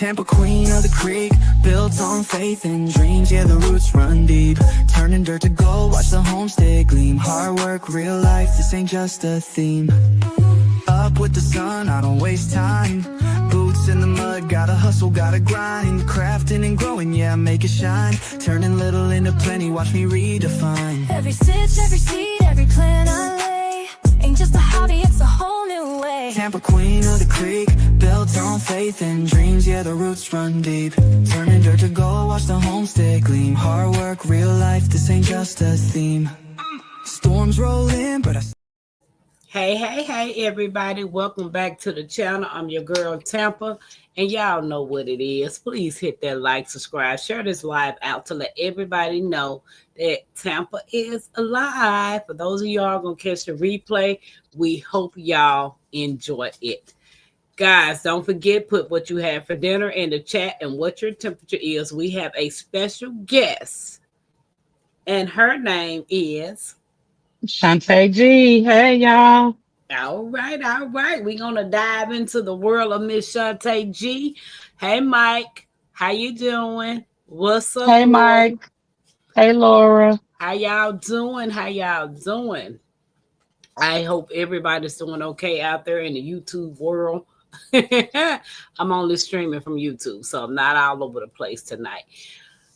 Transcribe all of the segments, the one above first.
Tampa, queen of the creek, built on faith and dreams. Yeah, the roots run deep, turning dirt to gold. Watch the homestead gleam. Hard work, real life. This ain't just a theme. Up with the sun, I don't waste time. Boots in the mud, gotta hustle, gotta grind. Crafting and growing, yeah, make it shine. Turning little into plenty, watch me redefine. Every stitch, every seed, every plan I lay ain't just a hobby, it's a whole new way. Tampa, queen of the creek, built on faith and dreams. Yeah, the roots run deep, turning dirt to gold. Watch the homestead gleam. Hard work, real life. This ain't just a theme. Storms roll in, but I... Hey, everybody. Welcome back to the channel. I'm your girl, Tampa, and y'all know what it is. Please hit that like, subscribe, share this live out to let everybody know that Tampa is alive. For those of y'all going to catch the replay, we hope y'all enjoy it. Guys, don't forget, put what you have for dinner in the chat and what your temperature is. We have a special guest, and her name is... Chante G. Hey, y'all. All right. We're going to dive into the world of Miss Chante G. Hey, Mike. How you doing? What's up? Hey, Mike. Hey, Laura. How y'all doing? I hope everybody's doing okay out there in the YouTube world. I'm only streaming from YouTube, so I'm not all over the place tonight.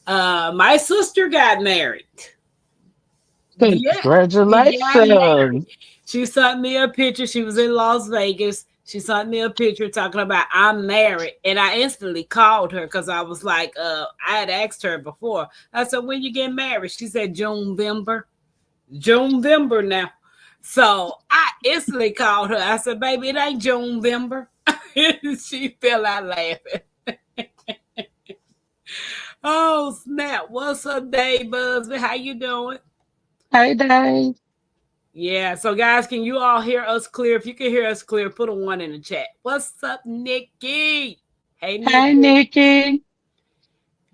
My sister got married. Congratulations. Yeah. She sent me a picture. She was in Las Vegas. She sent me a picture talking about I'm married. And I instantly called her because I was like, I had asked her before. I said, when you get married? She said, June-vember now. So I instantly called her. I said, baby, it ain't June-vember. She fell out laughing. Oh, snap. What's up, Dave Busby? How you doing? Hey, Dave. Yeah, so guys, can you all hear us clear? If you can hear us clear, put a 1 in the chat. What's up, Nikki? Hey, Nikki. Hey, Nikki.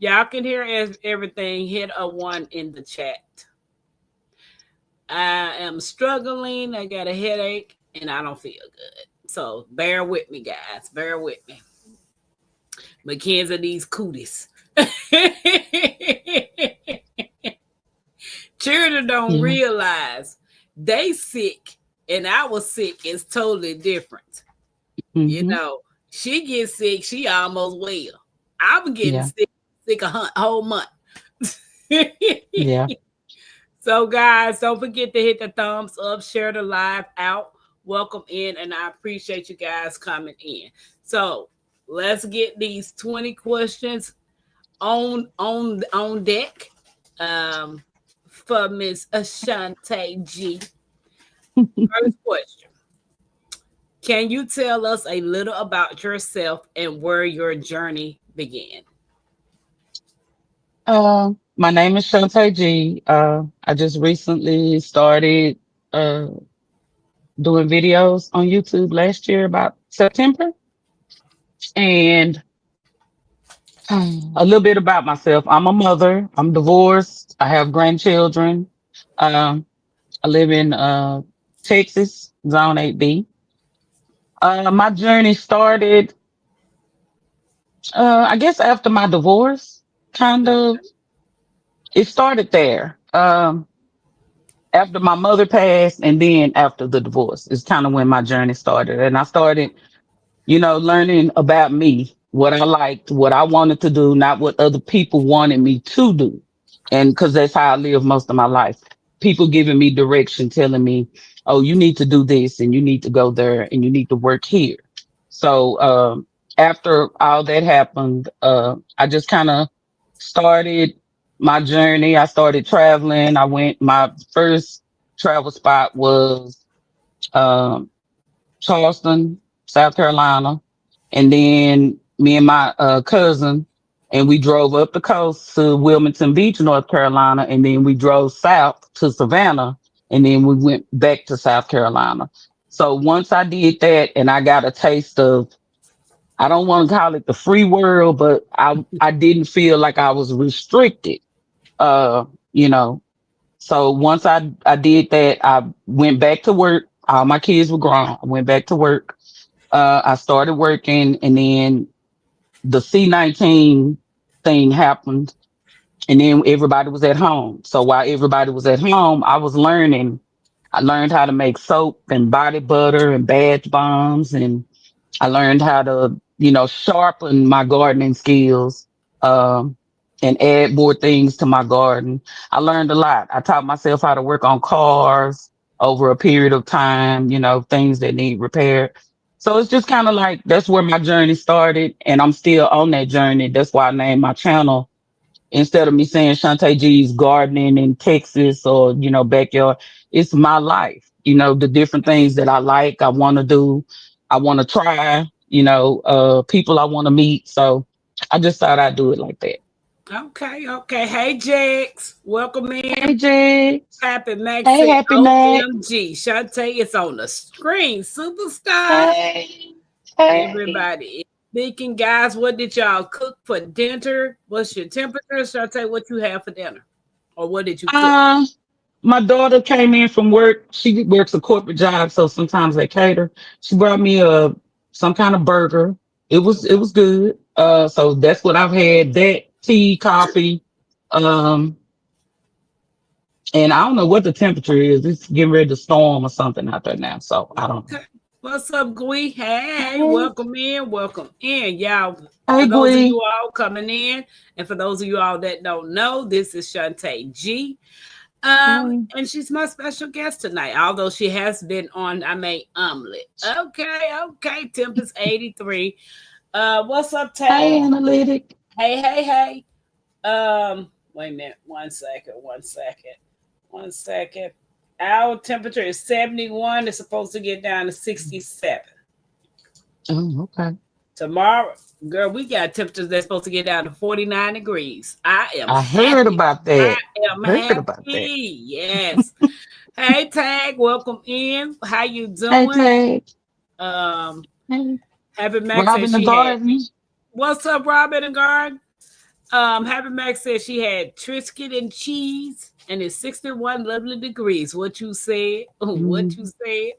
Y'all can hear everything. Hit a 1 in the chat. I am struggling. I got a headache, and I don't feel good. So bear with me, guys. Bear with me. Mackenzie needs cooties. Children don't realize they sick and I was sick is totally different. Mm-hmm. You know, she gets sick, she almost well. I'm getting sick a whole month. Yeah. So guys, don't forget to hit the thumbs up, share the live out, welcome in, and I appreciate you guys coming in. So let's get these 20 questions on deck. For Miss Chante G. First question. Can you tell us a little about yourself and where your journey began? My name is Chante G. I just recently started doing videos on YouTube last year, about September. And a little bit about myself. I'm a mother. I'm divorced. I have grandchildren. I live in Texas, Zone 8B. My journey started, I guess, after my divorce. Kind of, it started there. After my mother passed, and then after the divorce is kind of when my journey started. And I started, learning about me, what I liked, what I wanted to do, not what other people wanted me to do. And because that's how I lived most of my life. People giving me direction, telling me, oh, you need to do this and you need to go there and you need to work here. So after all that happened, I just kind of started my journey. I started traveling. My first travel spot was Charleston, South Carolina. And then me and my cousin, and we drove up the coast to Wilmington Beach, North Carolina. And then we drove south to Savannah. And then we went back to South Carolina. So once I did that and I got a taste of, I don't want to call it the free world, but I didn't feel like I was restricted, So once I did that, I went back to work. All my kids were grown. I went back to work. I started working, and then the C-19 thing happened, and then everybody was at home. So while everybody was at home, I was learning. I learned how to make soap and body butter and bath bombs, and I learned how to, sharpen my gardening skills, um, and add more things to my garden. I learned a lot. I taught myself how to work on cars over a period of time, things that need repaired. So it's just kind of like that's where my journey started, and I'm still on that journey. That's why I named my channel, instead of me saying Chante G's gardening in Texas or, backyard, it's my life, the different things that I like, I want to do, I want to try, people I want to meet. So I just thought I'd do it like that. Okay, okay. Hey, Jax. Welcome in. Hey, Jigs. Happy Max Hey, said, Happy Mac. OMG. Shantae is on the screen. Superstar. Hey, hey. Everybody is speaking. Guys, what did y'all cook for dinner? What's your temperature? Shantae, what you have for dinner? Or what did you cook? Um, my daughter came in from work. She works a corporate job, so sometimes they cater. She brought me some kind of burger. It was good. So that's what I've had. That tea, coffee, um, and I don't know what the temperature is. It's getting ready to storm or something out there now. So I don't know. Okay. What's up, Gui? Hey, Hey, welcome in. Welcome in. Y'all, hey, for those of Gwen. you all coming in, and for those of you all that don't know, this is Chante G. Hey. And she's my special guest tonight, although she has been on I Made Omelet. Okay, okay. Temp is 83. What's up, Hey, Tag? analytic. Hey, hey, hey. Wait a minute. One second. Our temperature is 71. It's supposed to get down to 67. Oh, okay. Tomorrow, girl, we got temperatures that's supposed to get down to 49 degrees. I am I heard happy. about I that. am Heard about that. happy. Yes. Hey, Tag, welcome in. How you Hey, doing? Tag. Um, Hey, Happy Max said Robin the she had. garden. What's up, Robin and Guard? Happy Max said she had Triscuit and cheese, and it's 61 lovely degrees. What you said? What you Mhm. said?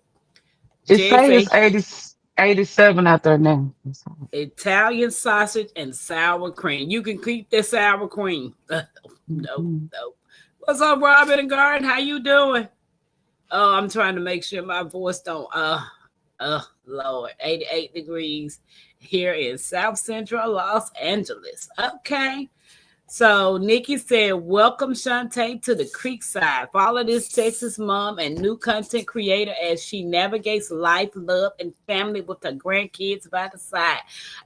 It Jay say say it's 80, 87 out there now. Italian sausage and sour cream. You can keep the sour cream. No, Mhm. no. What's up, Robin and Garden? How you doing? Oh, I'm trying to make sure my voice don't. Lord, 88 degrees here in South Central Los Angeles. Okay. So Nikki said, "Welcome Shantae to the Creekside. Follow this Texas mom and new content creator as she navigates life, love, and family with her grandkids by the side.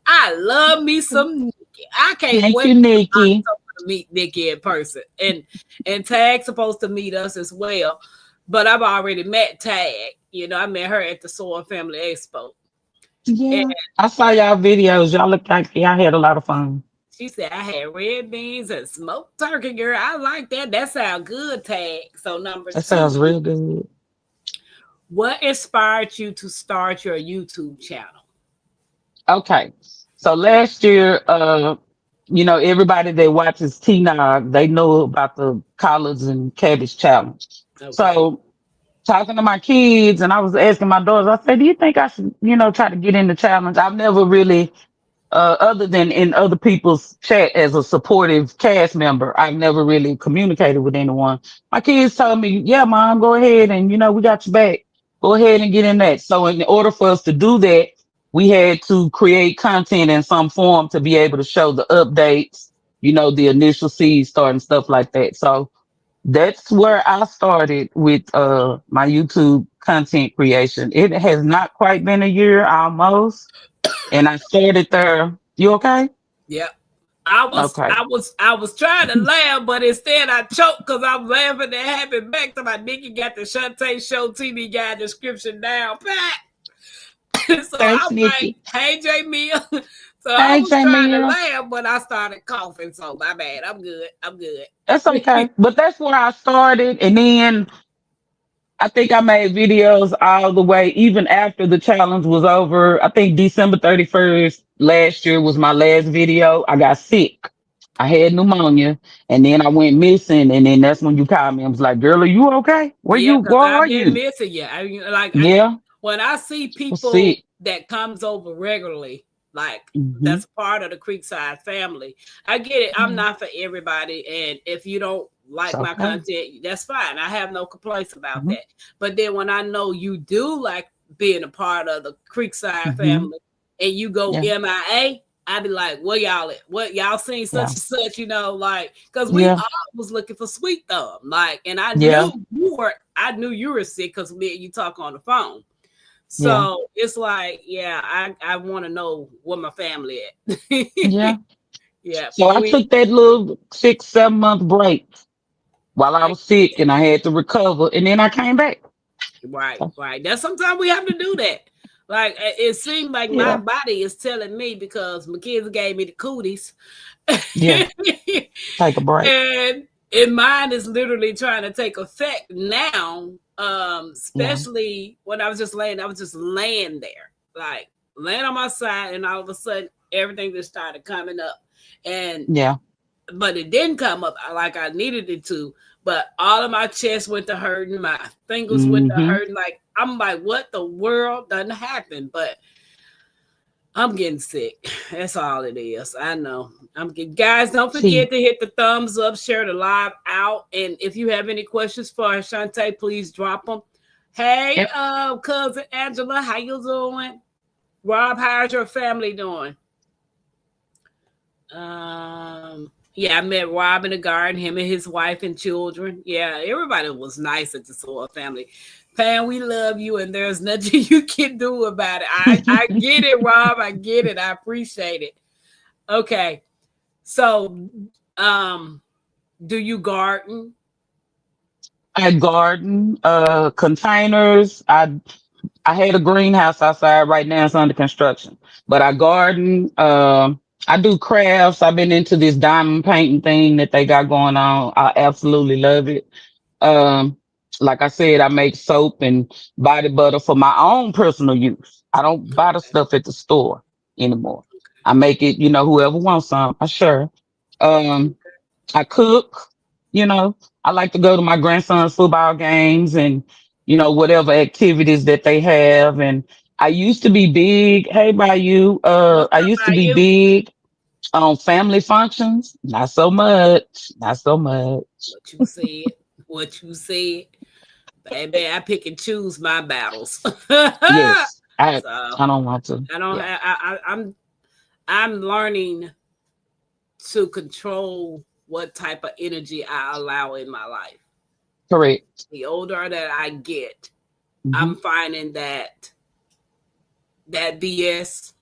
I love me some Nikki. I can't Thank wait you, Nikki. to meet Nikki in person. And Tag's supposed to meet us as well, but I've already met Tag. I met her at the Soar Family Expo, and Yeah. I saw y'all videos. Y'all look like y'all had a lot of fun. she said I had red beans and smoked turkey, girl. I like that. That sounds good, Tag. So number That sounds two, real good. what inspired you to start your YouTube channel? Okay. So last year, everybody that watches T-Nog, they know about the collards and cabbage challenge. Okay. So talking to my kids, and I was asking my daughters, I said, do you think I should, try to get in the challenge? I've never really, other than in other people's chat as a supportive cast member, I've never really communicated with anyone. My kids told me, yeah, mom, go ahead. And, we got your back. Go ahead and get in that. So in order for us to do that, we had to create content in some form to be able to show the updates, the initial seed start and stuff like that. So that's where I started with my YouTube content creation. It has not quite been a year almost. And I started there. You okay? Yeah. I was Okay. I was I was trying to laugh, but instead I choked because I'm laughing and having back to my Nikki got the Shantae Show TV guide description down pat. So Thanks, I'm like, Nikki. hey Jamia. So I Hey, was trying to Jamil. laugh, but I started coughing. So my bad. I'm good. I'm good. That's okay. But that's where I started. And then I think I made videos all the way, even after the challenge was over. I think December 31st last year was my last video. I got sick. I had pneumonia, and then I went missing. And then that's when you called me. I was like, girl, are you okay? Yeah, because Where I've are been you? missing you. Yeah, When I see I was people sick. that comes over regularly, Like Hmm. that's a part of the Creekside family. I get it. I'm Yeah. not for everybody, and if you don't It's like my okay. content, that's fine. I have no complaints about Hmm. that. But then when I know you do like being a part of the Creekside Hmm. family, and you go Yeah. MIA, I be like, where y'all at? What y'all seen such Yeah. and such, like, because we Yeah. all was looking for Sweet Thumb. Like, and Yeah. I knew you were sick because me and you talk on the phone. Yeah. So it's like, yeah, I want to know where my family at. Yeah. Yeah, So I we took that little 6, 7 month break while I I was sick and I had to recover, and then I came back. right, So, right. That's sometimes we have to do that. Like it seemed like my yeah. body is telling me because my kids gave me the cooties. Yeah. Take a break. And mine is literally trying to take effect now. Yeah. Especially when I was just laying there, like laying on my side, and all of a sudden everything just started coming up. And Yeah. but it didn't come up like I needed it to. But all of my chest went to hurting, my fingers went to Hmm. hurting. Like I'm like, what the world doesn't happen? But I'm getting sick. That's all it is. I know. I'm getting guys. Don't See. forget to hit the thumbs up, share the live out, and if you have any questions for Chante, please drop them. Hey, Yep. cousin Angela, how you doing? Rob, how's your family doing? Yeah, I met Rob in the garden, him and his wife and children. Yeah, everybody was nice at the Soil family. Pam, we love you, and there's nothing you can do about it. I get it, Rob. I get it. I appreciate it. Okay, so um, do you garden? I garden, containers. I had a greenhouse outside. Right now it's under construction, but I garden. I do crafts. I've been into this diamond painting thing that they got going on. I absolutely love it. Um, like I said, I make soap and body butter for my own personal use. I don't buy the Okay, stuff at the store anymore. I make it, whoever wants some, I sure. Um, I cook, you know, I like to go to my grandson's football games and, whatever activities that they have. And I used to be big. Hey, by you, what's I up, used to by be you? big on family functions. Not so much. Not so much. What you said? What you said? Baby, I pick and choose my battles. Yes. So I don't want to. I don't Yeah. have. I'm learning to control what type of energy I allow in my life. Correct. The older that I get, Hmm. I'm finding that BS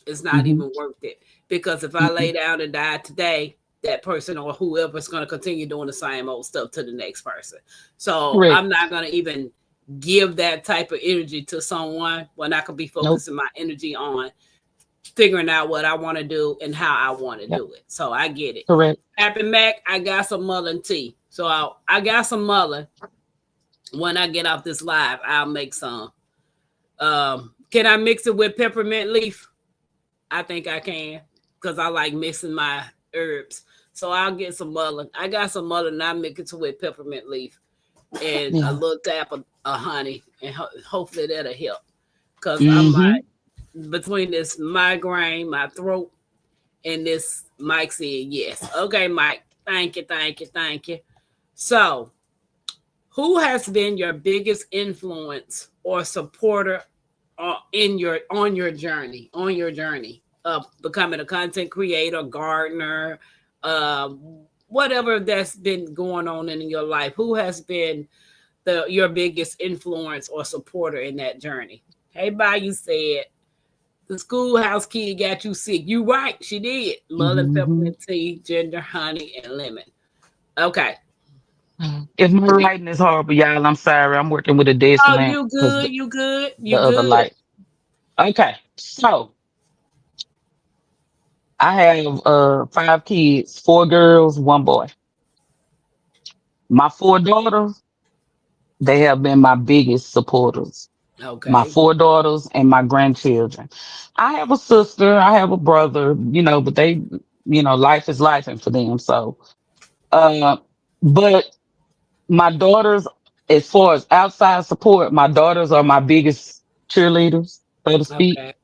is not Hmm. even worth it. Because if I lay Mm-mm. down and die today, that person or whoever is going to continue doing the same old stuff to the next person. So Correct. I'm not going to even give that type of energy to someone when I could be Nope. focusing my energy on figuring out what I want to do and how I want to Yep. do it. So I get it. Correct. Happy Mac, I got some mullein tea. So I got some mullein. When I get off this live, I'll make some. Can I mix it with peppermint leaf? I think I can because I like mixing my herbs. So I'll get some mullein. I got some mullein and I mix it with peppermint leaf and a Yeah. little tap of honey, and hopefully that'll help. Because I'm Hmm. like, between this migraine, my throat, and this Mike said yes. Okay, Mike. Thank you, thank you, thank you. So, who has been your biggest influence or supporter in your on your journey of becoming a content creator, gardener, um, whatever that's been going on in your life? Who has been the your biggest influence or supporter in that journey? Hey, Bayou said the schoolhouse kid got you sick. You right, she did. Mullein, Hmm. peppermint tea, ginger, honey, and lemon. Okay. If my lighting is horrible, y'all, I'm sorry. I'm working with a desk Oh, lamp you because good? You good? the You other good? light. Okay. So I have 5 kids, 4 girls, 1 boy. My 4 daughters, they have been my biggest supporters. My Okay. 4 daughters and my grandchildren. I have a sister, I have a brother, but they, life is life and for them. So uh but my daughters, as far as outside support, my daughters are my biggest cheerleaders, so to speak. Okay.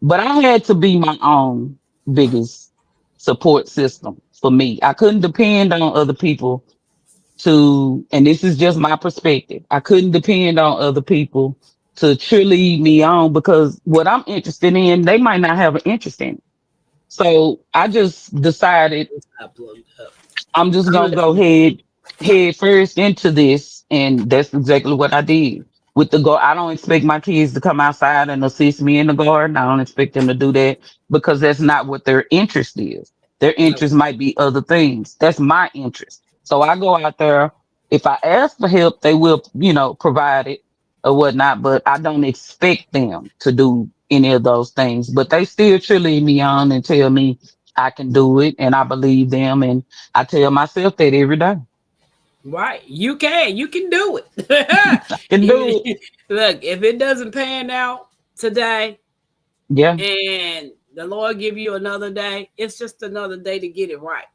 But I had to be my own biggest support system for me. I couldn't depend on other people to, and this is just my perspective. I couldn't depend on other people to cheerlead me on because what I'm interested in, they might not have an interest in it. So I just decided I plugged up. I'm just I'm gonna gonna let go you. head first into this, and that's exactly what I did. With the go, I don't expect my kids to come outside and assist me in the garden. I don't expect them to do that because that's not what their interest is. Their No, interest might be other things. That's my interest. So I go out there. If I ask for help, they will, provide it or whatnot. But I don't expect them to do any of those things. But they still cheerlead me on and tell me I can do it, and I believe them, and I tell myself that every day. right. You can do it. I can do it. Look, if it doesn't pan out today Yeah, and the Lord give you another day, it's just another day to get it right,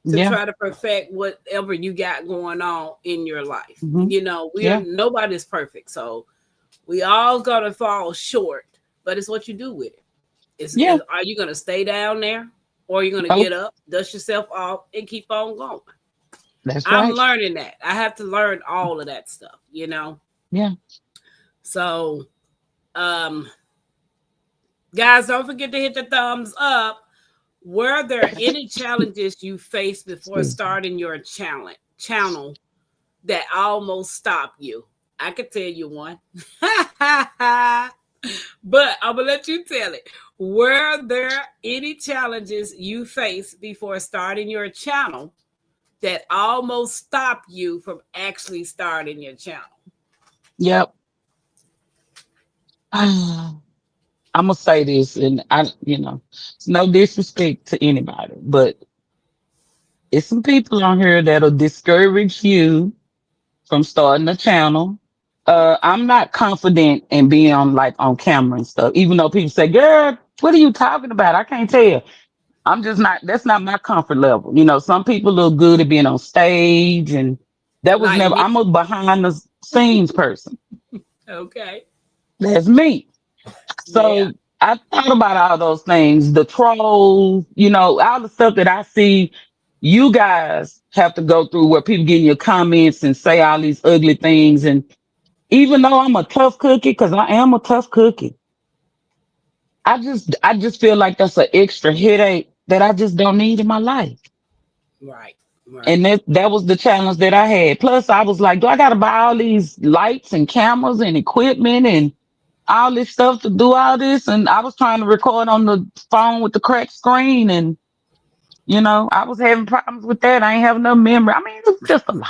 to yeah, try to perfect whatever you got going on in your life. hmm We are yeah, nobody's perfect. So we all gonna fall short, but it's what you do with it. yeah. Are you gonna stay down there or are you gonna Oh, get up, dust yourself off, and keep on going? that's I'm right. learning that. I have to learn all of that stuff. Yeah. So, um, guys, don't forget to hit the thumbs up. Were there any challenges you faced before Excuse me. starting your channel that almost stopped you? I could tell you one. But I'm gonna let you tell it. Were there any challenges you faced before starting your channel that almost stopped you from actually starting your channel? Yep. I'm gonna say this, and it's no disrespect to anybody, but it's some people on here that'll discourage you from starting a channel. I'm not confident in being on camera and stuff, even though people say, "Girl, what are you talking about?" I can't tell. I'm just not. That's not my comfort level. Some people look good at being on stage, and that was Like never. me. I'm a behind the scenes person. Okay. That's me. Yeah. So I thought about all those things, the trolls, all the stuff that I see you guys have to go through where people get in your comments and say all these ugly things. And even though I'm a tough cookie, because I am a tough cookie, I just feel like that's an extra headache that I just don't need in my life. Right. Right. And that was the challenge that I had. Plus, I was like, do I got to buy all these lights and cameras and equipment and all this stuff to do all this? And I was trying to record on the phone with the cracked screen, and I was having problems with that. I ain't have no memory. I mean, it was just a lot.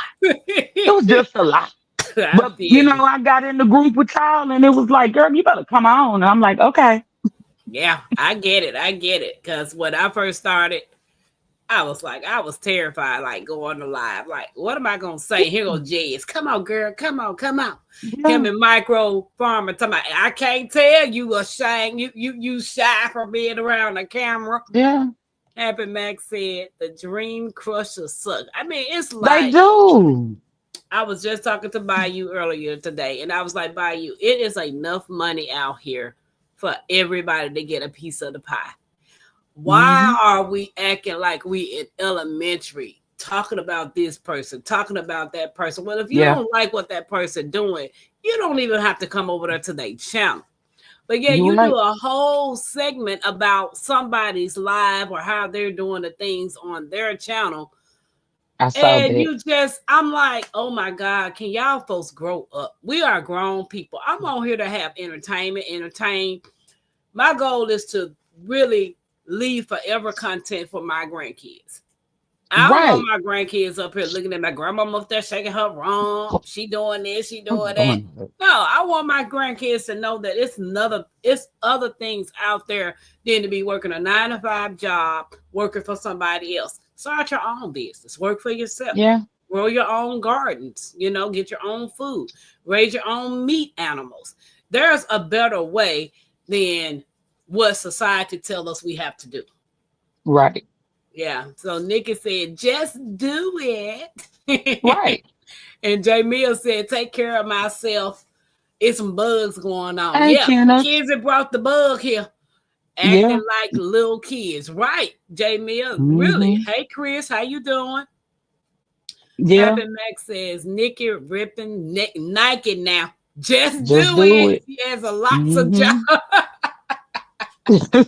It was just a lot. I But feel you. I got in the group with y'all, and it was like, girl, you better come on. And I'm like, okay. Yeah, I get it. I get it. Because when I first started, I was terrified, like going to live. Like, what am I gonna say? Here go Jez. Come on, girl. Come on, come on. Him Yeah, and Micro Farmer talking about, I can't tell you ashamed. You shy from being around the camera. yeah, Happy Max said the dream crusher suck. I mean, it's they like do. I was just talking to Bayou earlier today, and I was like, Bayou, it is enough money out here for everybody to get a piece of the pie. Why Hmm. are we acting like we in elementary, talking about this person, talking about that person? Well, if you Yeah, don't like what that person doing, you don't even have to come over there to their channel. But yeah, you're you do right. a whole segment about somebody's live or how they're doing the things on their channel. I saw And that. I'm like, oh my God, can y'all folks grow up? We are grown people. I'm on here to have entertainment, entertain. My goal is to really leave forever content for my grandkids. I don't want Right. my grandkids up here looking at my grandmama up there shaking her rump. She doing this, she I'm doing that. doing it. No, I want my grandkids to know that it's other things out there than to be working a 9 to 5 job, working for somebody else. Start your own business, work for yourself, Yeah. grow your own gardens, get your own food, raise your own meat animals. There's a better way than what society tells us we have to do. Right. Yeah. So Nikki said, just do it. Right. And Jamil said, take care of myself It's some bugs going on. Hey, Yeah, Kenneth. kids that brought the bug here, Yeah. acting like little kids. Right, J Mill. Really. Hmm. Hey, Chris, how you doing? Yeah. Happy Max says Nikki ripping Nike now. Just Just do do it. it. She has a lots of jobs. Hmm.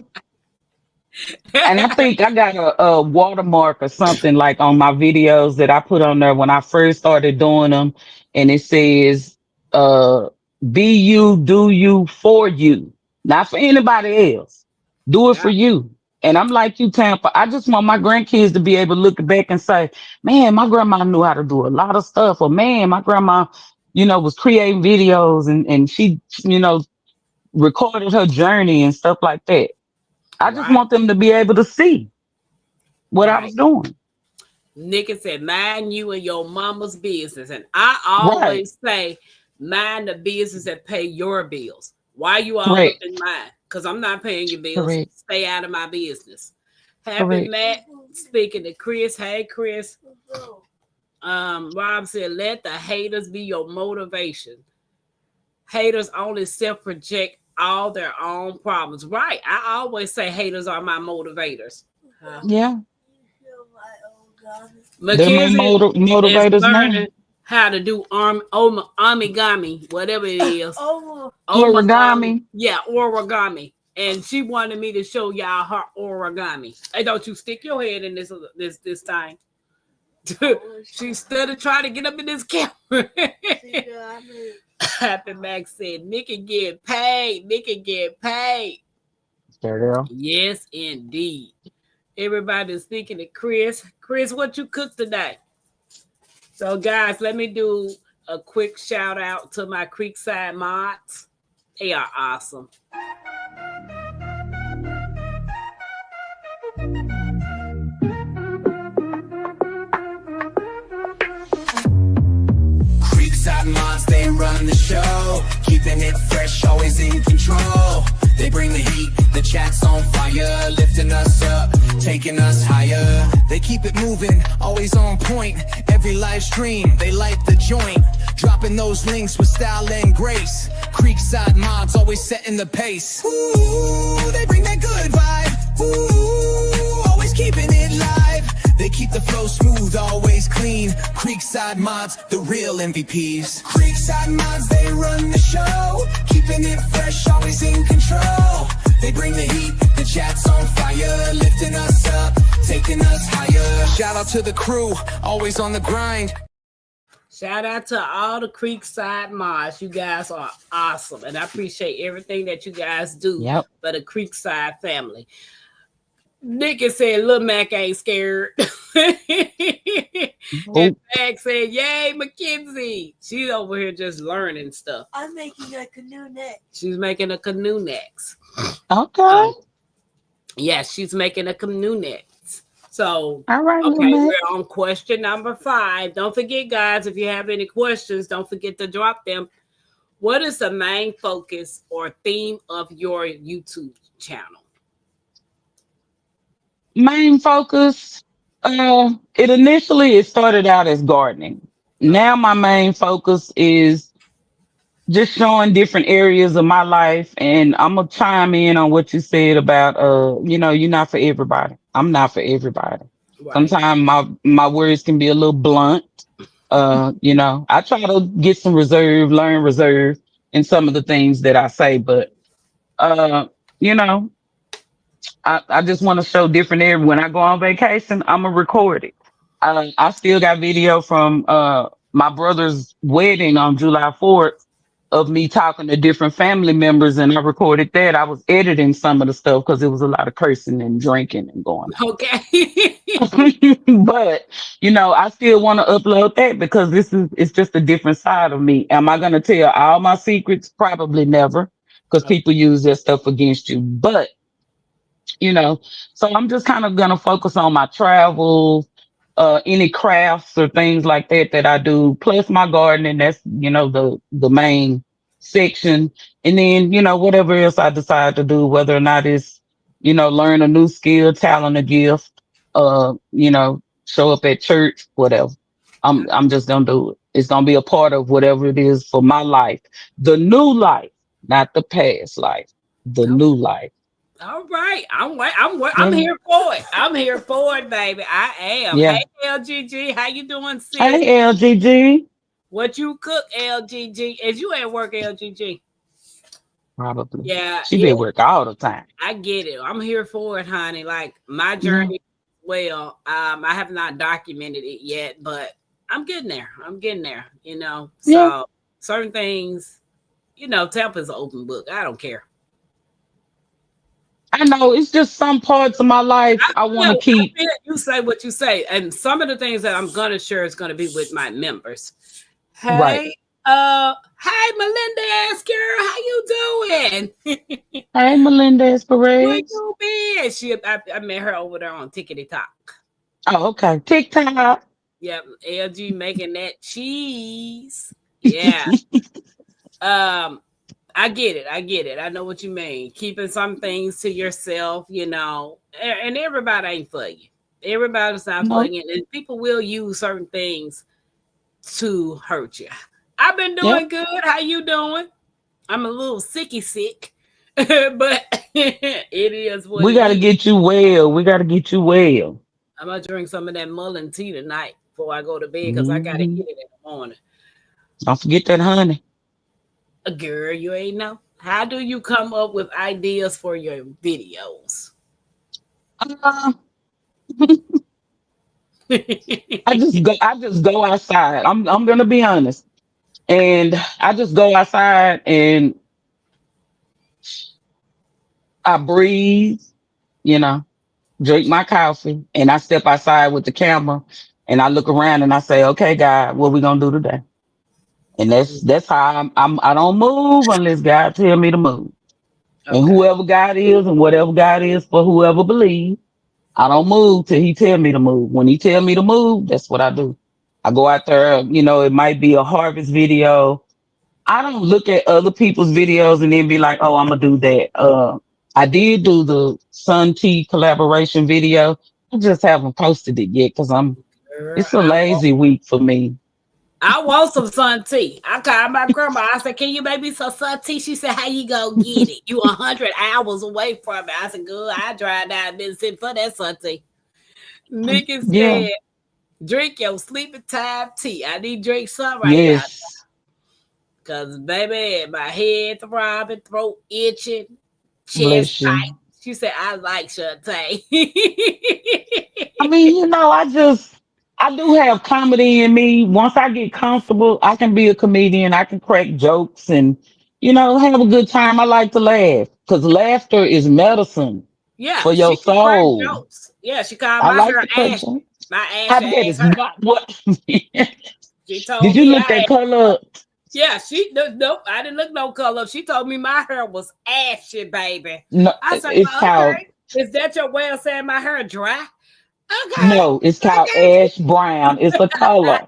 And I think I got a watermark or something like on my videos that I put on there when I first started doing them. And it says, uh, be you, do you, for you, not for anybody else. Do it for Yeah, you. And I'm like you, Tampa. I just want my grandkids to be able to look back and say, man, my grandma knew how to do a lot of stuff. Or man, my grandma, was creating videos and she, recorded her journey and stuff like that. I just right, want them to be able to see what I right. was doing. Nikki said, mind you and your mama's business. And I Right. always say, mind the business that pay your bills. Why you all up Correct. in mine? Because I'm not paying your bills. Correct. Stay out of my business. Happy Correct. Matt speaking to Chris. Hey, Chris. Rob said, let the haters be your motivation. Haters only self project all their own problems. Right. I always say haters are my motivators. Yeah. They're my Mackenzie is motivators now. learning how to do origami, whatever it is. Omagami. Origami. Yeah, origami. And she wanted me to show y'all her origami. Hey, don't you stick your head in this time. She started trying to get up in this camera. Happy Max said, Nikki get paid. Nikki get paid. Girl. Yes, indeed. Everybody's thinking of Chris. Chris, what you cooked today? So, guys, let me do a quick shout out to my Creekside mods. They are awesome. Creekside moms, they run the show, keeping it fresh, always in control. They bring the heat, the chat's on fire, lifting us up, taking us higher. They keep it moving, always on point. Every live stream, they light the joint, dropping those links with style and grace. Creekside moms, always setting the pace. Ooh, they bring that good vibe. Ooh, always keeping it live. They keep the flow smooth, always clean. Creekside mods, the real MVPs. Creekside mods, they run the show, keeping it fresh, always in control. They bring the heat, the chat's on fire, lifting us up, taking us higher. Shout out to the crew, always on the grind. Shout out to all the Creekside mods. You guys are awesome. And I appreciate everything that you guys do Yep. for the Creekside family. Nikki said, Lil Mac ain't scared. And Nope. Mac said, yay, Mackenzie. She's over here just learning stuff. I'm making a canoe next. She's making a canoe next. Okay. Yeah, she's making a canoe next. So, All right, little okay, man. we're on question number 5. Don't forget, guys, if you have any questions, don't forget to drop them. What is the main focus or theme of your YouTube channel? Main focus. It started out as gardening. Now my main focus is just showing different areas of my life, and I'm gonna chime in on what you said about you're not for everybody. I'm not for everybody. Right. Sometimes my words can be a little blunt. I try to get some learn reserve in some of the things that I say, but uh, you know, I just want to show different areas. When I go on vacation, I'm gonna record it. I still got video from my brother's wedding on July 4th of me talking to different family members, and I recorded that. I was editing some of the stuff because it was a lot of cursing and drinking and going Okay. on. But I still want to upload that because it's just a different side of me. Am I gonna tell all my secrets? Probably never, because people use that stuff against you. But you know so I'm just kind of gonna focus on my travels, any crafts or things like that I do, plus my gardening. That's the main section. And then whatever else I decide to do, whether or not it's learn a new skill, talent, a gift, show up at church, whatever. I'm just gonna do it. It's gonna be a part of whatever it is for my life. The new life, not the past life. The Oh, new life. all right. I'm Yeah. here for it. I'm here for it, baby. I am. Hey, Yeah. LGG, how you doing, sis? Hey LGG. What you cook, LGG? Is you at work, LGG? Probably. Yeah, She be at work all the time. I get it. I'm here for it, honey. Like my Yeah. journey, well, I have not documented it yet, but I'm getting there. I'm getting there. Yeah. So certain things, Tampa's an open book. I don't care. I know it's just some parts of my life I want to I keep. feel you say what you say, and some of the things that I'm gonna share is gonna be with my members. Right. Hey, Melinda ass girl, how you doing? Hey, Melendez Where Perez. you been? I met her over there on Tickety Talk. Oh, okay. TikTok. Yep, LG making that cheese. Yeah. Um, I get it. I get it. I know what you mean. Keeping some things to yourself, and everybody ain't for you. Everybody's not for No. you, and people will use certain things to hurt you. I've been doing Yep. good. How you doing? I'm a little sicky sick, but it is what We it got to is. get you well. We got to get you well. I'm gonna drink some of that mullein tea tonight before I go to bed because I gotta Hmm. hit it in the morning. Don't forget that honey. Girl, you ain't know. How do you come up with ideas for your videos? Uh, Okay. I just go outside. I'm gonna be honest. And I just go outside and I breathe, you know, drink my coffee, and I step outside with the camera and I look around and I say, okay, God, what we gonna do today? And that's how I don't move unless God tell me to move. And whoever God is and whatever God is for whoever believes, I don't move till he tell me to move. When he tell me to move, that's what I do. I go out there, it might be a harvest video. I don't look at other people's videos and then be like, oh, I'm gonna do that. I did do the Sun T collaboration video. I just haven't posted it yet because Girl, it's a lazy week for me. I want some sun tea. I called my grandma. I said, "Can you make me some sun tea?" She said, "How you gonna get it? You 100 hours away from it." I said, "Good. I drive down Mississippi for that sun tea." Nikki Yeah. said, "Drink your sleeping time tea. I need to drink some right now, Yes. cause baby, my head throbbing, throat itching, chest Bless tight." you. She said, "I like Chante." I mean, I do have comedy in me. Once I get comfortable, I can be a comedian. I can crack jokes and, have a good time. I like to laugh because laughter is medicine Yeah, for your she can crack soul. jokes. Yeah, she called I my like hair to crack ashy. jokes. My I ashy bet ass it's hair. not what. She Did told you me look that color up? yeah, nope, I didn't look no color. She told me my hair was ashy, baby. No, I said, it's well, called okay. Is that your way of saying my hair dry? Okay, no, it's I called got ash brown. It's a color.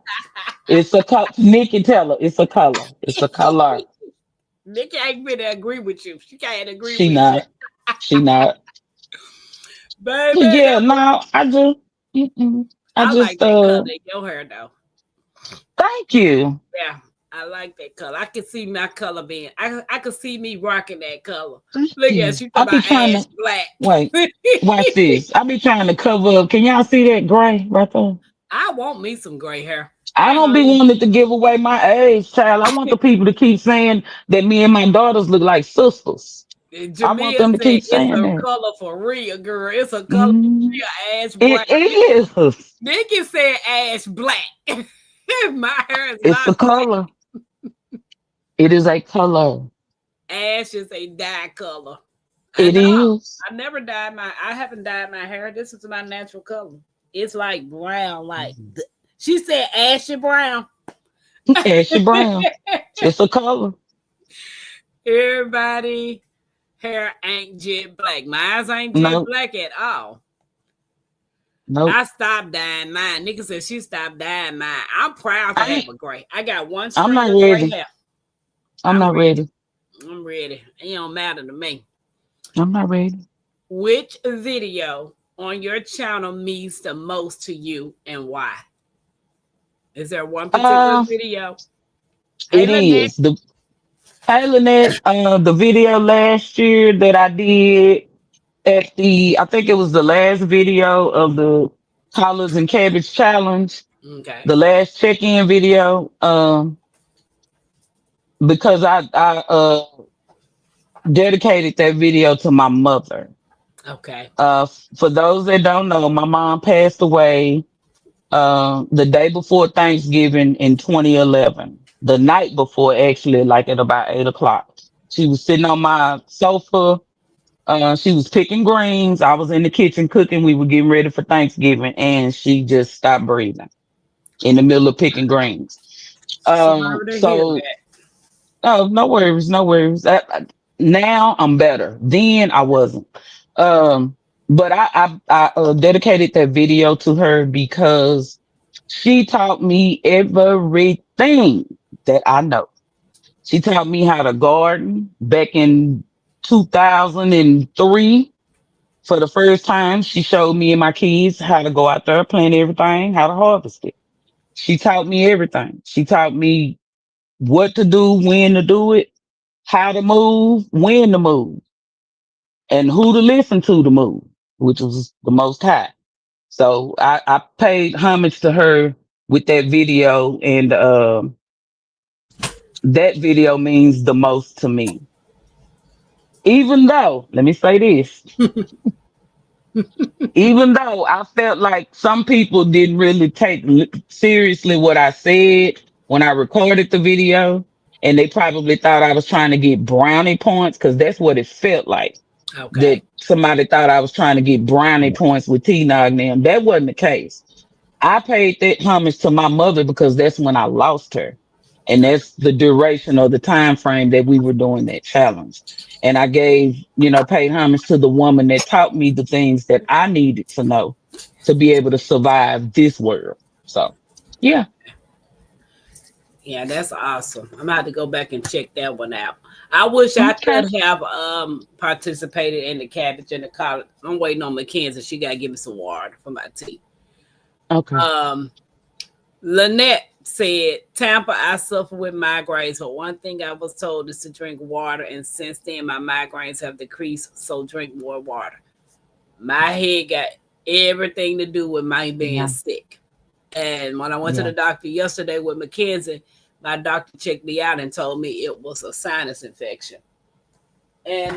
It's a color. Nikki Teller. It's a color. It's a color. you. Nikki ain't gonna agree with you. She can't agree She with you. not. She not. Baby, But yeah, no, I just, I I like just, that color in your hair though. thank you. Yeah, I like that color. I can see my color being. I could see me rocking that color. Thank Look at you. she I talking be about trying ash to wait. black. Watch this. I be trying to cover up. Can y'all see that gray right there? I want me some gray hair. I I ain't don't gonna be wanting to give away my age, child. I want the people to keep saying that me and my daughters look like sisters. I want Jamia them to said keep it's saying a that. color for real, girl. It's a color for Mm, real, ash it brown. is. Nikki said ash black. My hair is It's not a black. color. It is a color. Ash is a dye color. I It know. is. I never dyed my. I haven't dyed my hair. This is my natural color. It's like brown, she said ashy brown. Ashy brown. It's a color. Everybody hair ain't jet black. Mine's ain't jet No, black at all. nope. I stopped dyeing mine. Nikki said she stopped dyeing mine. I'm proud to have I a gray. I got one I'm strand not of gray ready. hair. I'm I'm not ready. ready. I'm ready. It don't matter to me. I'm not ready. Which video on your channel means the most to you and why? Is there one particular Uh, video? Hey, it Lynette. is the Hey Lynette, the video last year that I did at I think it was the last video of the collards and cabbage challenge, Okay. the last check-in video, because I dedicated that video to my mother. Okay. For those that don't know, my mom passed away the day before Thanksgiving in 2011. The night before, actually, like at about 8 o'clock. She was sitting on my sofa. She was picking greens. I was in the kitchen cooking. We were getting ready for Thanksgiving, and she just stopped breathing in the middle of picking greens. Sorry to hear So, that. oh, no worries, no worries. Now I'm better. Then I wasn't. Um, but I dedicated that video to her because she taught me everything that I know. She taught me how to garden back in 2003. For the first time, she showed me and my kids how to go out there, plant everything, how to harvest it. She taught me everything. She taught me what to do, when to do it, how to move, when to move, and who to listen to move, which was the most high. So I paid homage to her with that video, and that video means the most to me. Even though, let me say this, even though I felt like some people didn't really take seriously what I said when I recorded the video, and they probably thought I was trying to get brownie points because that's what it felt like. Okay. That somebody thought I was trying to get brownie points with T Nog and them. That wasn't the case. I paid that homage to my mother because that's when I lost her. And that's the duration or the time frame that we were doing that challenge. And I paid homage to the woman that taught me the things that I needed to know to be able to survive this world. So, yeah. Yeah, that's awesome. I'm gonna have to go back and check that one out. I wish I Okay. could have participated in the cabbage and the collard. I'm waiting on Mackenzie. She gotta give me some water for my tea. Okay. Um Lynette said, Tampa, I suffer with migraines, but one thing I was told is to drink water, and since then my migraines have decreased, so drink more water. My head got everything to do with my being Yeah. sick. And when I went to Yeah. the doctor yesterday with Mackenzie, my doctor checked me out and told me it was a sinus infection. And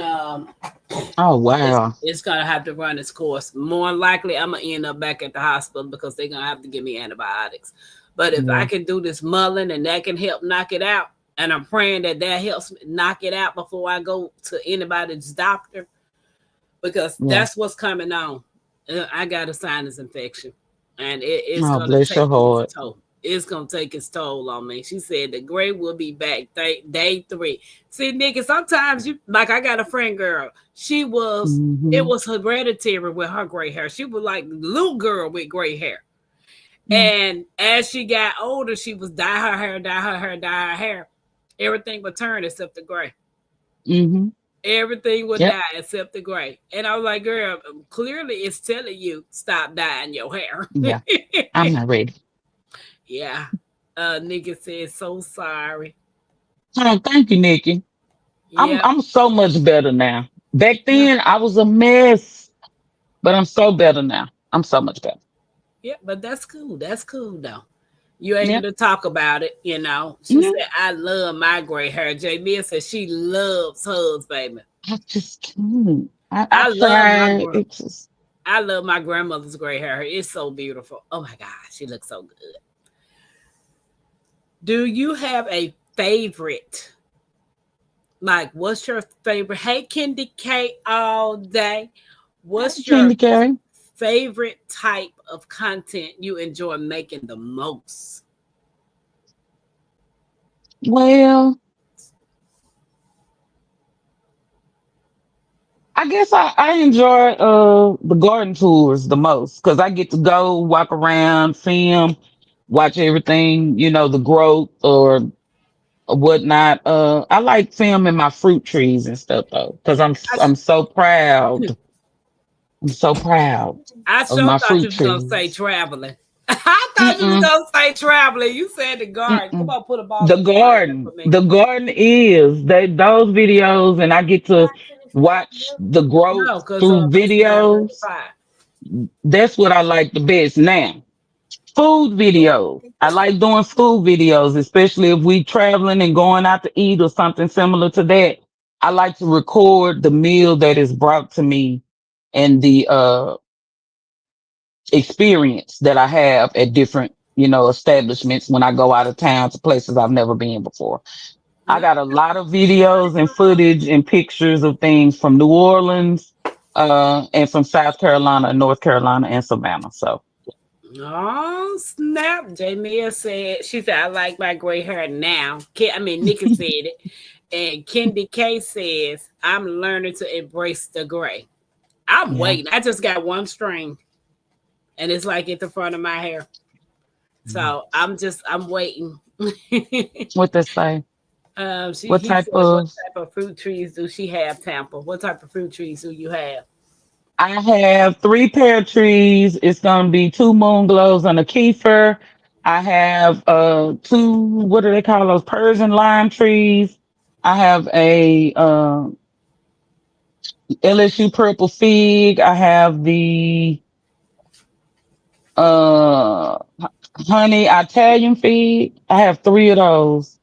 Oh, it's, wow. it's gonna have to run its course. More than likely, I'm gonna end up back at the hospital because they're gonna have to give me antibiotics. But if I Yeah. can do this mulling and that can help knock it out, and I'm praying that that helps me knock it out before I go to anybody's doctor, because Yeah. that's what's coming on. I got a sinus infection, and it's Oh, gonna bless your take its heart. toll. It's gonna take its toll on me. She said the gray will be back day 3. See, Nikki, sometimes you like I got a friend girl. It Hmm. was hereditary with her gray hair. She was like little girl with gray hair. Yeah. And as she got older, she was dye her hair, dye her hair, dye her hair. Everything would turn except the gray. Hmm. Everything would Yep. die except the gray. And I was like, girl, clearly it's telling you stop dyeing your hair. Yeah. I'm not ready. Yeah. Nigga said so sorry. Oh, thank you, Nikki. I'm Yeah. I'm so much better now. Back Yeah. then I was a mess, but I'm so better now. I'm so much better. Yeah. But that's cool. That's cool though. You able Yeah. to talk about it, you know. She Yeah. said, I love my gray hair. Jamia said she loves hers, baby. I just can't. I I love my tried. It's just I love my grandmother's gray hair. It's so beautiful. Oh my God, she looks so good. Do you have a favorite? Like, what's your favorite? Hey, Candy K all day. What's your candy cane. favorite type of content you enjoy making the most? Well, I guess I enjoy the garden tours the most because I get to go walk around, film, watch everything, the growth or whatnot. I like filming my fruit trees and stuff though, because I, I'm so proud. I'm so proud I of sure my thought fruit you was gonna say trees. traveling. thought you were Mm-mm, gonna say traveling. You said the garden. Come mm-mm. on, put a ball in the garden for me. The garden is those videos, and I get to watch the growth No, because through it's not ready to videos. pie. That's what I like the best. Now, food videos. I like doing food videos, especially if we traveling and going out to eat or something similar to that. I like to record the meal that is brought to me and the experience that I have at different, establishments when I go out of town to places I've never been before. I got a lot of videos and footage and pictures of things from New Orleans, and from South Carolina, North Carolina, and Savannah. So Oh, snap. Jamia said, she said, I like my gray hair now. Nikki said it. And Kendi K says, I'm learning to embrace the gray. I'm yeah, waiting. I just got one string and it's like at the front of my hair. So I'm waiting. what they say? What He type said, what of? type of fruit trees do she have, Tampa? What type of fruit trees do you have? I have three pear trees. It's gonna be two moon glows and a kefir. I have two, what do they call those, Persian lime trees. I have a LSU purple fig. I have the uh honey Italian fig. I have three of those.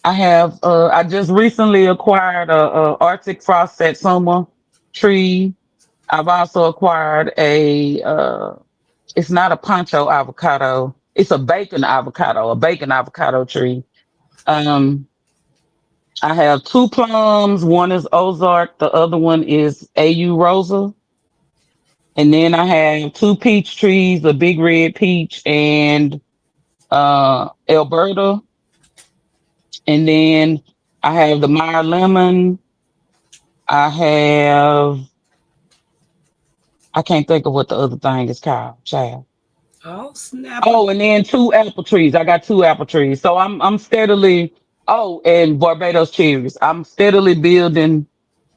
I just recently acquired a Arctic frost satsuma tree. I've also acquired it's not a poncho avocado. It's a bacon avocado tree. Um, I have two plums. One is Ozark. The other one is AU Rosa. And then I have two peach trees, a big red peach and Alberta. And then I have the Meyer lemon. I have, I can't think of what the other thing is called, child. Oh, snap. Oh, and then two apple trees. I got two apple trees. So I'm steadily, oh, and Barbados cherries. I'm steadily building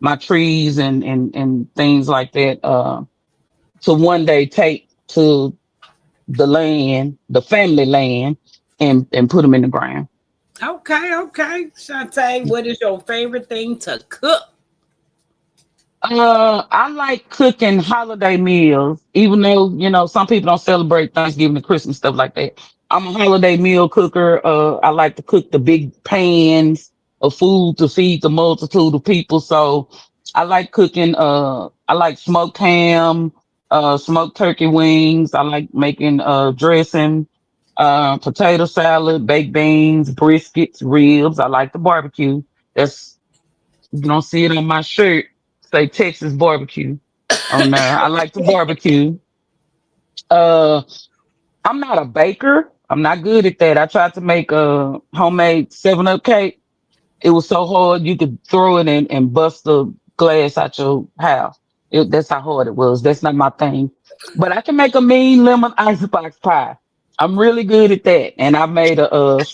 my trees and things like that to one day take to the land, the family land, and put them in the ground. Okay, okay. Chante, what is your favorite thing to cook? I like cooking holiday meals, even though, some people don't celebrate Thanksgiving and Christmas, stuff like that. I'm a holiday meal cooker. I like to cook the big pans of food to feed the multitude of people. So I like cooking, I like smoked ham, smoked turkey wings. I like making, dressing, potato salad, baked beans, briskets, ribs. I like the barbecue. That's You don't see it on my shirt. Say Texas barbecue on there. I like to barbecue. Uh, I'm not a baker. I'm not good at that. I tried to make a homemade 7 Up cake. It was so hard you could throw it in and bust the glass out your house. That's how hard it was. That's not my thing. But I can make a mean lemon icebox pie. I'm really good at that. And I made a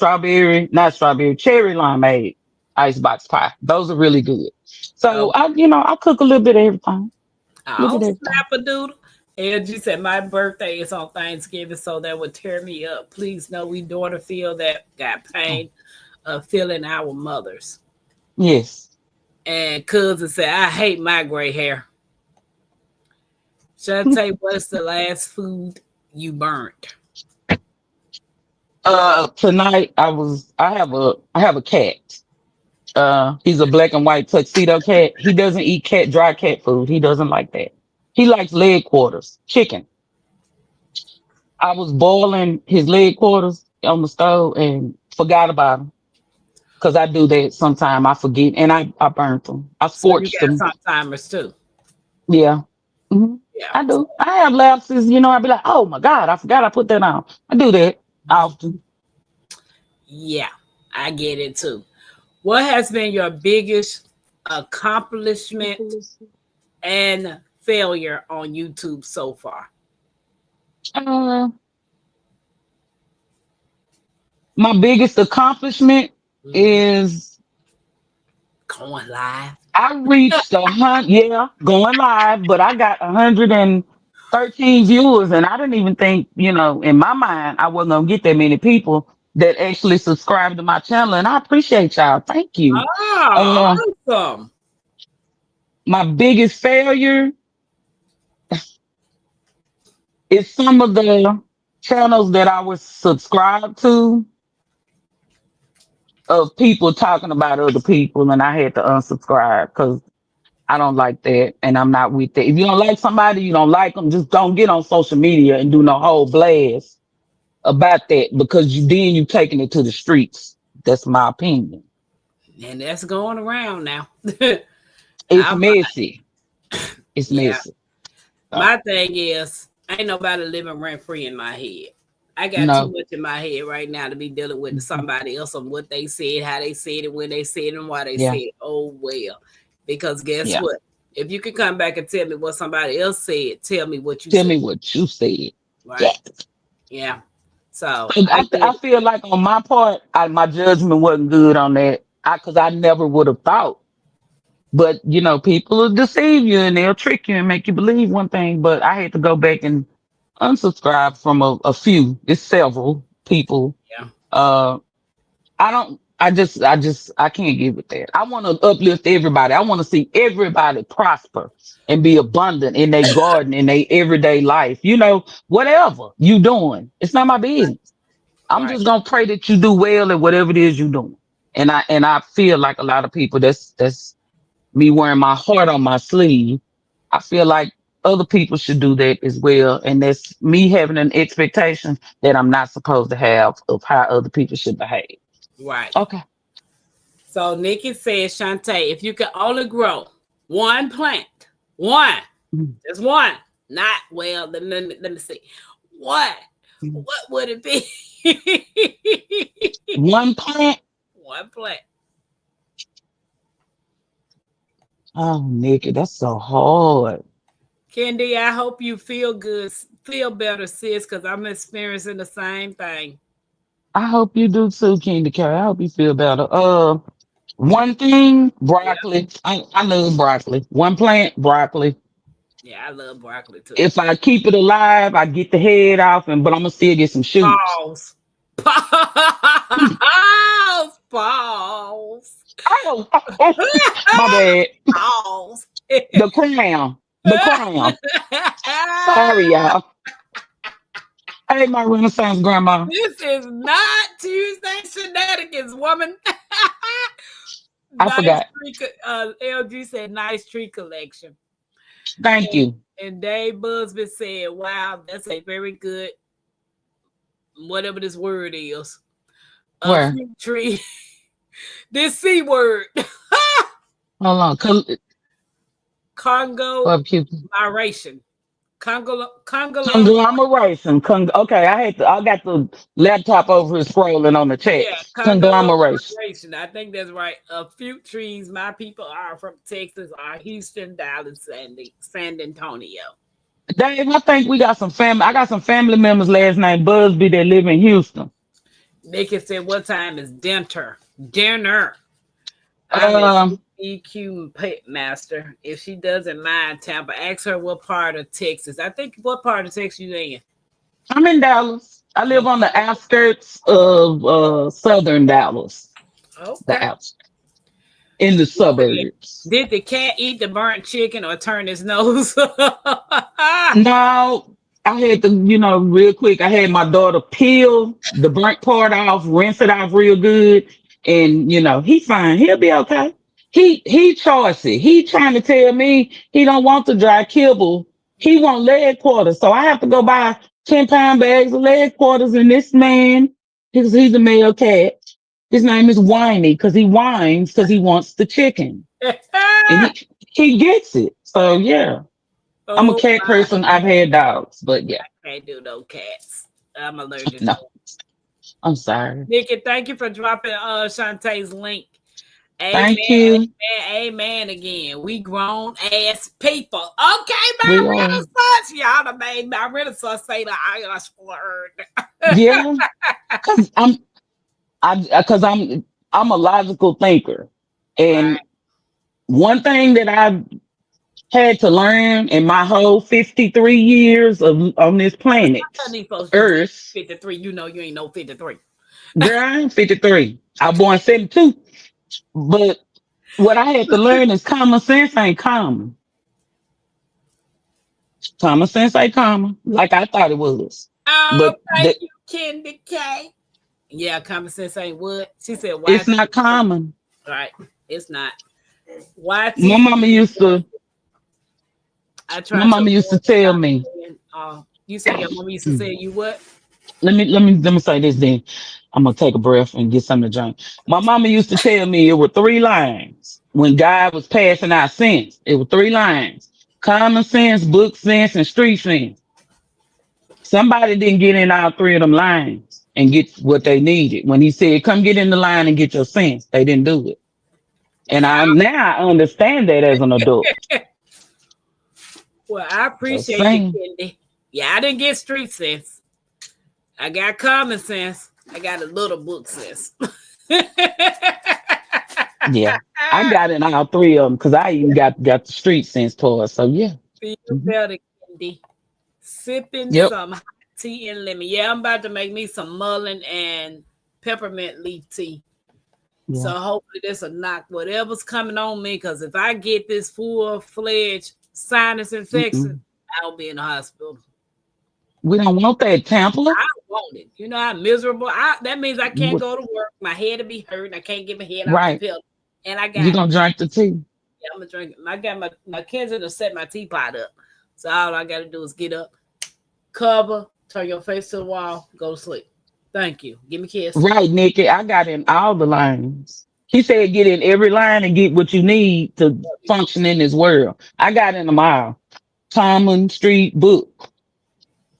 not strawberry, cherry limeade icebox pie. Those are really good. So Oh, I cook a little bit of everything. A little oh, bit of everything. snap a doodle. Angie said, my birthday is on Thanksgiving, so that would tear me up. Please know we daughter feel that got Oh, pain of feeling our mothers. yes. And cousin said, I hate my gray hair. Shante, what's the last food you burnt? Tonight I have a cat. He's a black and white tuxedo cat. He doesn't eat dry cat food. He doesn't like that. He likes leg quarters, chicken. I was boiling his leg quarters on the stove and forgot about them because I do that sometime. I forget and I burnt them. I So you scorched got them. some timers too. Yeah. hmm Yeah. I do. I have lapses. I'd be like, oh my God, I forgot I put that on. I do that often. Yeah, I get it too. What has been your biggest accomplishment and failure on YouTube so far? Uh, my biggest accomplishment Mhm. is Going live. I reached yeah, going live, but I got 13 viewers, and I didn't even think, in my mind, I wasn't gonna get that many people that actually subscribe to my channel, and I appreciate y'all. Thank you. Ah, Uh, awesome. my biggest failure is some of the channels that I was subscribed to of people talking about other people, and I had to unsubscribe because I don't like that, and I'm not with that. If you don't like somebody, you don't like them. Just don't get on social media and do no whole blast about that because you taking it to the streets. That's my opinion. And that's going around now. It's I'm messy. It's yeah. messy. So, My thing is, ain't nobody living rent free in my head. I got too no. much in my head right now to be dealing with Mhm. somebody else on what they said, how they said it, when they said it, and why they said Yeah. it. Oh well. Because guess Yeah. what? If you can come back and tell me what somebody else said, tell me what you Tell said. me what you said. Yeah. Right? Yeah. So 'Cause I get I it. feel like on my part, my judgment wasn't good on that. Because I never would have thought. But people will deceive you and they'll trick you and make you believe one thing. But I had to go back and unsubscribe from a few. It's several people. Yeah. Uh, I can't get with that. I want to uplift everybody. I want to see everybody prosper and be abundant in their garden, in their everyday life. Whatever you doing, it's not my business. I'm Right. just gonna pray that you do well at whatever it is you doing. And I feel like a lot of people, that's me wearing my heart on my sleeve. I feel like other people should do that as well. And that's me having an expectation that I'm not supposed to have of how other people should behave. Right. Okay. So Nikki says, Chante, if you could only grow one plant, one, Mhm. just one, not well, let me see. What? Mhm. What would it be? One plant. One plant. Oh, Nikki, that's so hard. Kendi, I hope you feel good, feel better, sis, because I'm experiencing the same thing. I hope you do too, Candy K. I hope you feel better. One thing, Yeah. broccoli. I love broccoli. One plant, broccoli. Yeah, I love broccoli too. If I keep it alive, I get the head off, but I'm gonna still get some shoots. Pause. Pause. Pause. Oh, my bad. Pause. The crown. The crown. Sorry, y'all. Hey, my Renaissance grandma. This is not Tuesday shenanigans, woman. I Nice forgot. tree. LG said nice tree collection. Thank And, you. and Dave Busby said, wow, that's a very good, whatever this word is, a Where? fruit tree. This C word, Hold on. Congo Barbecue. miration. Congo, Conglomeration. Okay, I got the laptop over here scrolling on the chat. yeah, Conglomeration. conglomeration. I think that's right. Fruit trees. My people are from Texas, are Houston, Dallas, San Antonio. Dave, I think we got some family. I got some family members last name Busby that live in Houston. Nikki said, what time is dinner? Dinner. I'm at Um, EQ Pit Master. If she doesn't mind, Tampa, ask her what part of Texas. I think what part of Texas you in? I'm in Dallas. I live on the Okay. outskirts of southern Dallas. The Okay. outskirts in the suburbs. Did the cat eat the burnt chicken or turn his nose? No, I had to, real quick. I had my daughter peel the burnt part off, rinse it off real good, and he's fine. He'll be okay. He choicy. He trying to tell me he don't want the dry kibble. He want leg quarters, so I have to go buy 10-pound bags of leg quarters. And this man, because he's a male cat, his name is Whiny because he whines because he wants the chicken, and he gets it. So yeah. I'm a Oh, cat person. I've had dogs, but yeah, I can't do no cats. I'm allergic to no, them. I'm sorry. Nikki, thank you for dropping Shantae's link. Amen, Thank you. amen, amen again. We grown ass people. Okay, We my are, renaissance. Y'all done made my renaissance say the Irish word. yeah, because I'm a logical thinker, Right. and one thing that I had to learn in my whole 53 years of on this planet, Tell these folks you say Earth. 53. You know you ain't no 53. Girl, I'm 53. I was born 72. But what I had to learn is common sense ain't common. Common sense ain't common, like I thought it was. Oh, But thank you, Candy K. Yeah, common sense ain't what? She said, it's why? not common. Right. It's not. My YT. mama used to I my tried to mama used to avoid tell stop me, saying, you said your mama used to say you what? let me say this then. I'm gonna take a breath and get something to drink. My mama used to tell me it were three lines when God was passing out sense. It were three lines: common sense, book sense, and street sense. Somebody didn't get in all three of them lines and get what they needed. When he said, "Come get in the line and get your sense," they didn't do it. And I now I understand that as an adult. Well, I Just appreciate you, saying. Candy. Yeah, I didn't get street sense. I got common sense. I got a little book sense. Yeah. I got in all three of them because I even got the street sense part. So yeah. Feel Mhm. better, Candy. Sipping Yep. some hot tea and lemon. Yeah, I'm about to make me some mullein and peppermint leaf tea. So Yeah. hopefully this will knock whatever's coming on me. Because if I get this full-fledged sinus infection, Mm-mm. I'll be in the hospital. We don't want that, Tampa. I want it. You know how miserable. That means I can't What- go to work. My head will be hurting. I can't get my head off the Right. pillow. And I You got, gonna drink the tea. yeah, I'm gonna drink it. I got my kids to set my teapot up. So all I gotta do is get up, cover, turn your face to the wall, go to sleep. Thank you. Give me a kiss. Right, Nikki. I got in all the lines. He said get in every line and get what you need to function in this world. I got in them all. Common street book.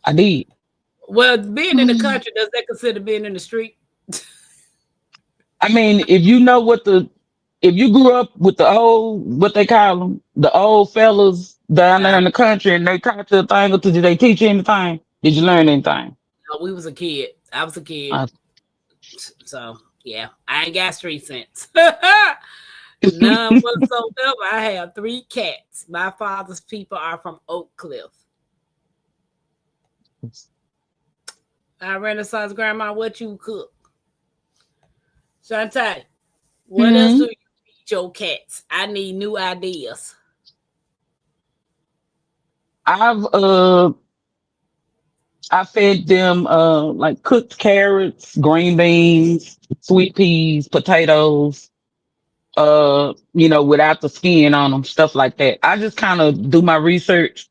I did. Well, being in the country, does that consider being in the street? I mean, if you grew up with the old, what they call them, the old fellas down there Uh, in the country, and they taught you a thing or two, did they teach you anything? Did you learn anything? no, we was a kid. I was a kid. Uh, So yeah, I ain't got street sense. None whatsoever. I have three cats. My father's people are from Oak Cliff. Our Renaissance grandma, what you cook? Chante, what else do hmm you feed your cats? I need new ideas. I've I fed them like cooked carrots, green beans, sweet peas, potatoes, without the skin on them, stuff like that. I just kind of do my research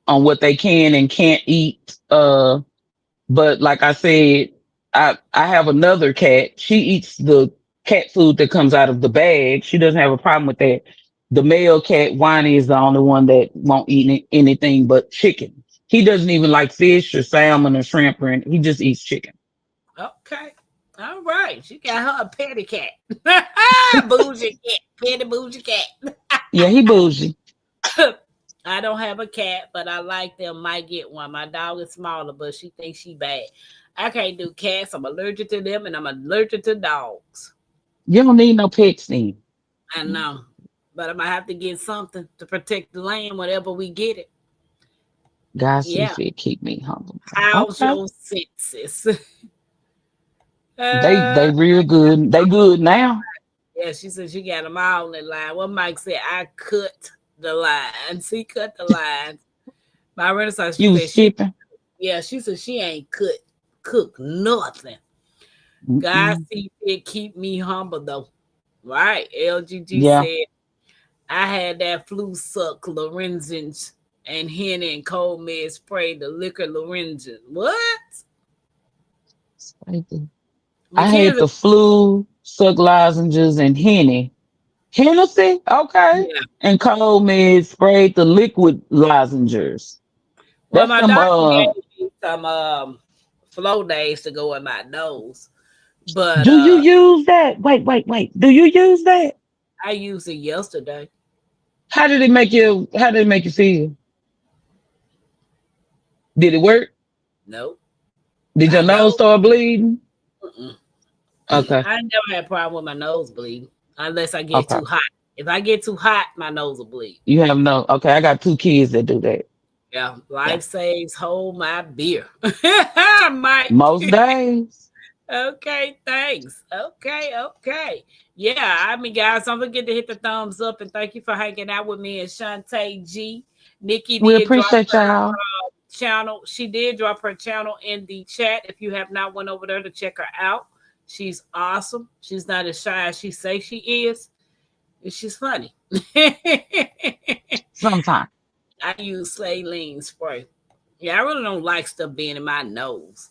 on what they can and can't eat. But like I said, I have another cat. She eats the cat food that comes out of the bag. She doesn't have a problem with that. The male cat, Winey, is the only one that won't eat anything but chicken. He doesn't even like fish or salmon or shrimp or anything. He just eats chicken. Okay. All right. She got her a petty cat. Bougie cat. Petty bougie cat. Yeah, he bougie. I don't have a cat, but I like them. Might get one. My dog is smaller, but she thinks she bad. I can't do cats. I'm allergic to them, and I'm allergic to dogs. You don't need no pets then. I know, but I'm gonna have to get something to protect the land whenever we get it. God see Yeah. fit, keep me humble. How's Okay. your senses? They uh, real good. They good now. yeah, she said she got them all in line. What Mike said, I cut the lines. He cut the lines. My Renaissance, she You was said skipping. she said she ain't cook nothing. God Mm-mm. see fit keep me humble though. Right. LGG Yeah. said I had that flu suck Lorenzen's and Henny and cold med spray the liquor Lorenzen. What? I had Mackenzie, the flu, suck lozenges, and Hennessy, okay. yeah. And cold meds sprayed the liquid lozenges. Well, That's my them. doctor gave me some flow days to go in my nose. But Do you use that? Wait. Do you use that? I used it yesterday. How did it make you? How did it make you feel? Did it work? Nope. Did your My nose nose. start bleeding? Mm-mm. Okay. I never had a problem with my nose bleeding unless I get Okay. too hot. If I get too hot, my nose will bleed. You have no. Okay, I got two kids that do that. Yeah, Yeah. life saves, hold my beer. Mike. Most days. Okay, thanks. Okay. Yeah, I mean, guys, don't forget to hit the thumbs up and thank you for hanging out with me and Chante G. Nikki We did drop appreciate her y'all. channel. She did drop her channel in the chat. If you have not went over there to check her out, she's awesome. She's not as shy as she say she is, and she's funny. Sometimes I use saline spray. Yeah, I really don't like stuff being in my nose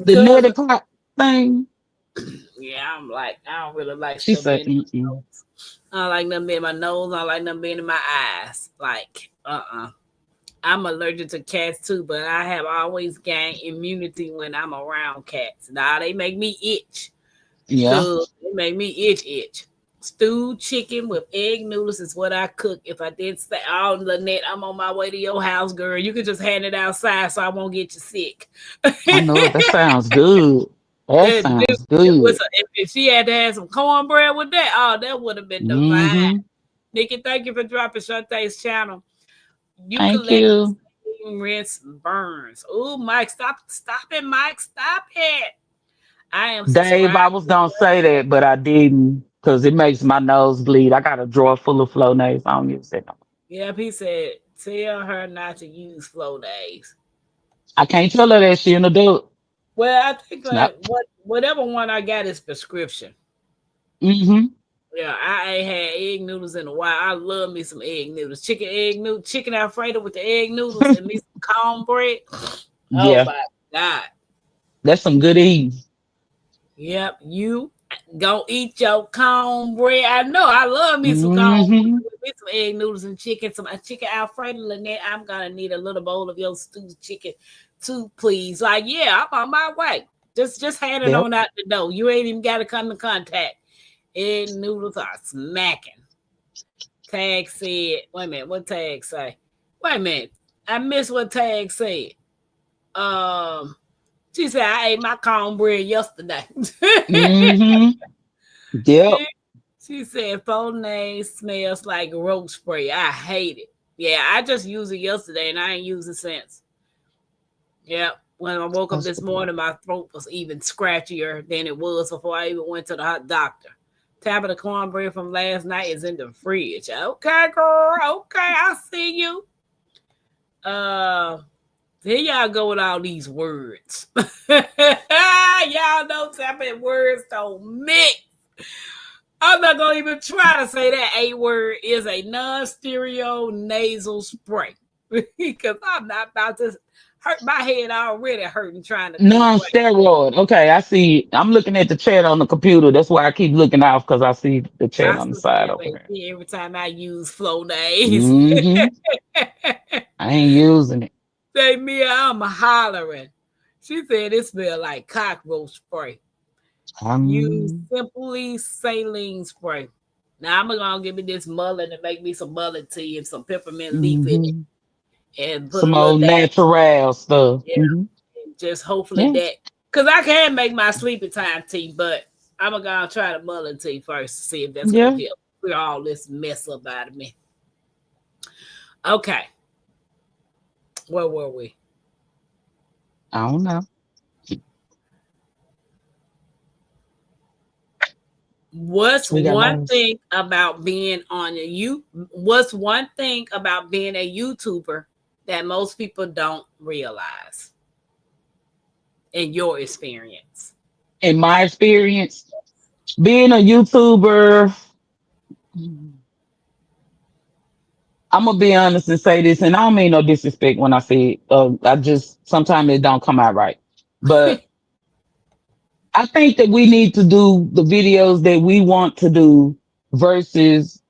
the because nutty pot thing. yeah, I'm like I don't really like She stuff said, being in my mm-mm. nose. I don't like nothing being in my nose. I don't like nothing being in my eyes. Like I'm allergic to cats too, but I have always gained immunity when I'm around cats. Now they make me itch. "Yeah, Cause they make me itch. Stewed chicken with egg noodles is what I cook. If I did say, "Oh, Lynette, I'm on my way to your house, girl. You can just hand it outside so I won't get you sick." I know it. That sounds good. That sounds With good." if she had to have some cornbread with that, oh, that would have been divine. Mm-hmm. Nikki, thank you for dropping Shantae's channel. You Thank collect you. rinse burns. Oh, Mike, stop it, Mike, stop it. I am Dave, I subscribed. was gonna say that, but I didn't because it makes my nose bleed. I got a drawer full of Flonase. I don't use it no more. Yep, he said, tell her not to use flow days. I can't tell her that she an adult. Well, I think It's not. like whatever one I got is prescription. Mm-hmm. Yeah, I ain't had egg noodles in a while. I love me some egg noodles. Chicken Alfredo with the egg noodles and me some cornbread. Oh Yeah, my God. that's some good eating. Yep, you go eat your cornbread. I know I love me some cornbread Mm-hmm. with me some egg noodles and chicken, some chicken Alfredo. Lynette, I'm gonna need a little bowl of your stewed chicken too, please. Like, yeah, I'm on my way. Just hand it Yep. on out the door. You ain't even gotta come in contact. Egg noodles are smacking. Tag said, wait a minute, what tag say? Wait a minute. I missed what tag said. Um she said I ate my cornbread yesterday. Mm-hmm. Yep. She said Fonay smells like roach spray. I hate it. Yeah, I just used it yesterday and I ain't used it since. Yeah. When I woke up That's this the part. morning, my throat was even scratchier than it was before I even went to the hot doctor. Tab of the cornbread from last night is in the fridge. Okay, girl. Okay, I see you. Uh here y'all go with all these words. Y'all know something words don't mix. I'm not gonna even try to say that a word is a non-stereo nasal spray because I'm not about to hurt my head already hurting trying to think right. Non-steroid. Okay, I see. I'm looking at the chat on the computer. That's why I keep looking off because I see the chat I on the still side say over here. every time I use flow days. Mm-hmm. I ain't using it. Say Mia, I'm hollering. She said it smelled like cockroach spray. Use Um, simply saline spray. Now I'm gonna give me this mullet and make me some mullet tea and some peppermint leaf in it hmm and put a Some little old dab. natural stuff. Yeah, Hmm. and just hopefully Yeah, that because I can make my sleepy time tea, but I'm gonna try the mullet tea first to see if that's gonna yeah. help clear all this mess up out of me. Okay, where were we? I don't know. What's We got one those. thing about being on a you? What's one thing about being a YouTuber that most people don't realize in your experience? In my experience, being a YouTuber, I'm gonna be honest and say this, and I don't mean no disrespect when I say it. I just sometimes it don't come out right, but I think that we need to do the videos that we want to do versus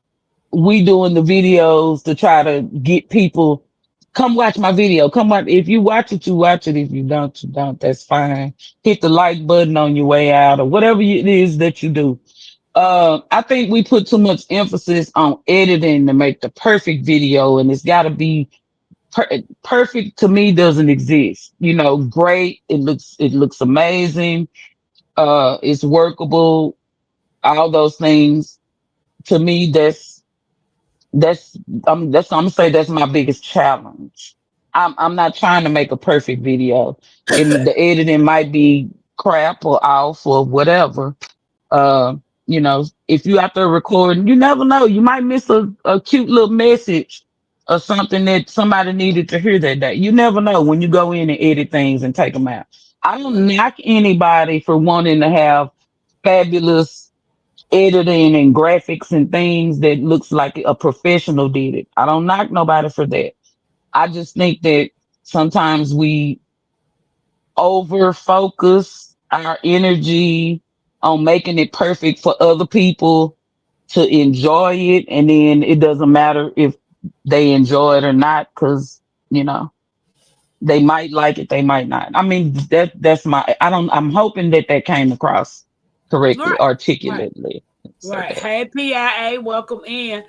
we doing the videos to try to get people come watch my video. Come watch. If you watch it, you watch it. If you don't, you don't. That's fine. Hit the like button on your way out or whatever it is that you do. I think we put too much emphasis on editing to make the perfect video, and it's got to be perfect. To me, doesn't exist. Great. It looks amazing. It's workable. All those things. to me, that's that's I'm gonna say that's my biggest challenge. I'm not trying to make a perfect video, and the editing might be crap or off or whatever. If you out there recording, you never know. You might miss a cute little message or something that somebody needed to hear that day. You never know when you go in and edit things and take them out. I don't Well, knock anybody for wanting to have fabulous editing and graphics and things that looks like a professional did it. I don't knock nobody for that. I just think that sometimes we over focus our energy on making it perfect for other people to enjoy it, and then it doesn't matter if they enjoy it or not, because you know they might like it, they might not. I mean, that's my, I'm hoping that that came across correctly, right, right, articulately. Say right. that. Hey, PIA, welcome in.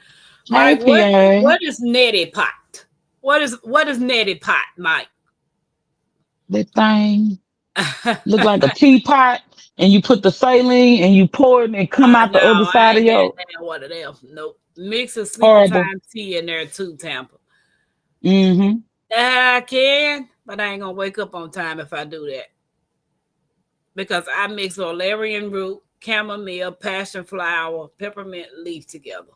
Hey, Mike, PA. what is neti pot? What is neti pot, Mike? That thing look like a teapot, and you put the saline and you pour it and it come out No, the other I side of ain't got your that one of them. Nope. Mix a sleepy horrible. time tea in there too, Tampa. Mm-hmm. I can, but I ain't gonna wake up on time if I do that because I mix valerian root, chamomile, passion flower, peppermint leaf together.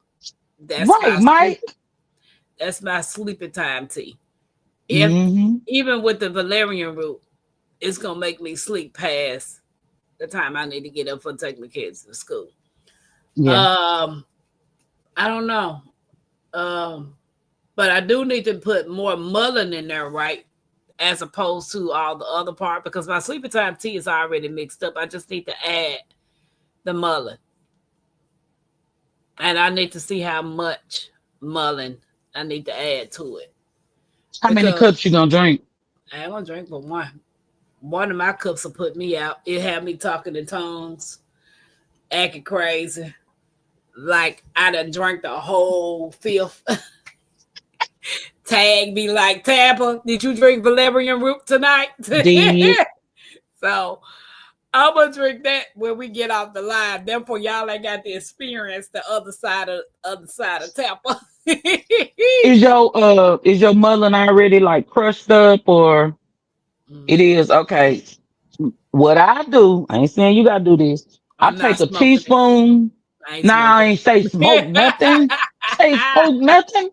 That's Right, my Mike. sleep. That's my sleepy time tea. If Mm-hmm. even with the valerian root, it's gonna make me sleep past the time I need to get up for take my kids to school. Yeah. Um, I don't know. Um, but I do need to put more mullein in there, right? As opposed to all the other part because my sleepy time tea is already mixed up. I just need to add the mullein. And I need to see how much mullein I need to add to it. How many Because cups you gonna drink? I ain't gonna drink but one. One of my cups will put me out. It had me talking in tongues, acting crazy. Like I done drank the whole fifth. Tag me like Tampa. Did you drink valerian root tonight? Did. So I'm gonna drink that when we get off the line. Therefore, y'all ain't got to experience the other side of Tampa. Is your mullein already like crushed up, or it Mhm. is? Okay. What I do, I ain't saying you gotta do this. I I'm not take a smoking it. teaspoon. I ain't Nah, I smoking ain't say smoke it. nothing. Say smoke nothing.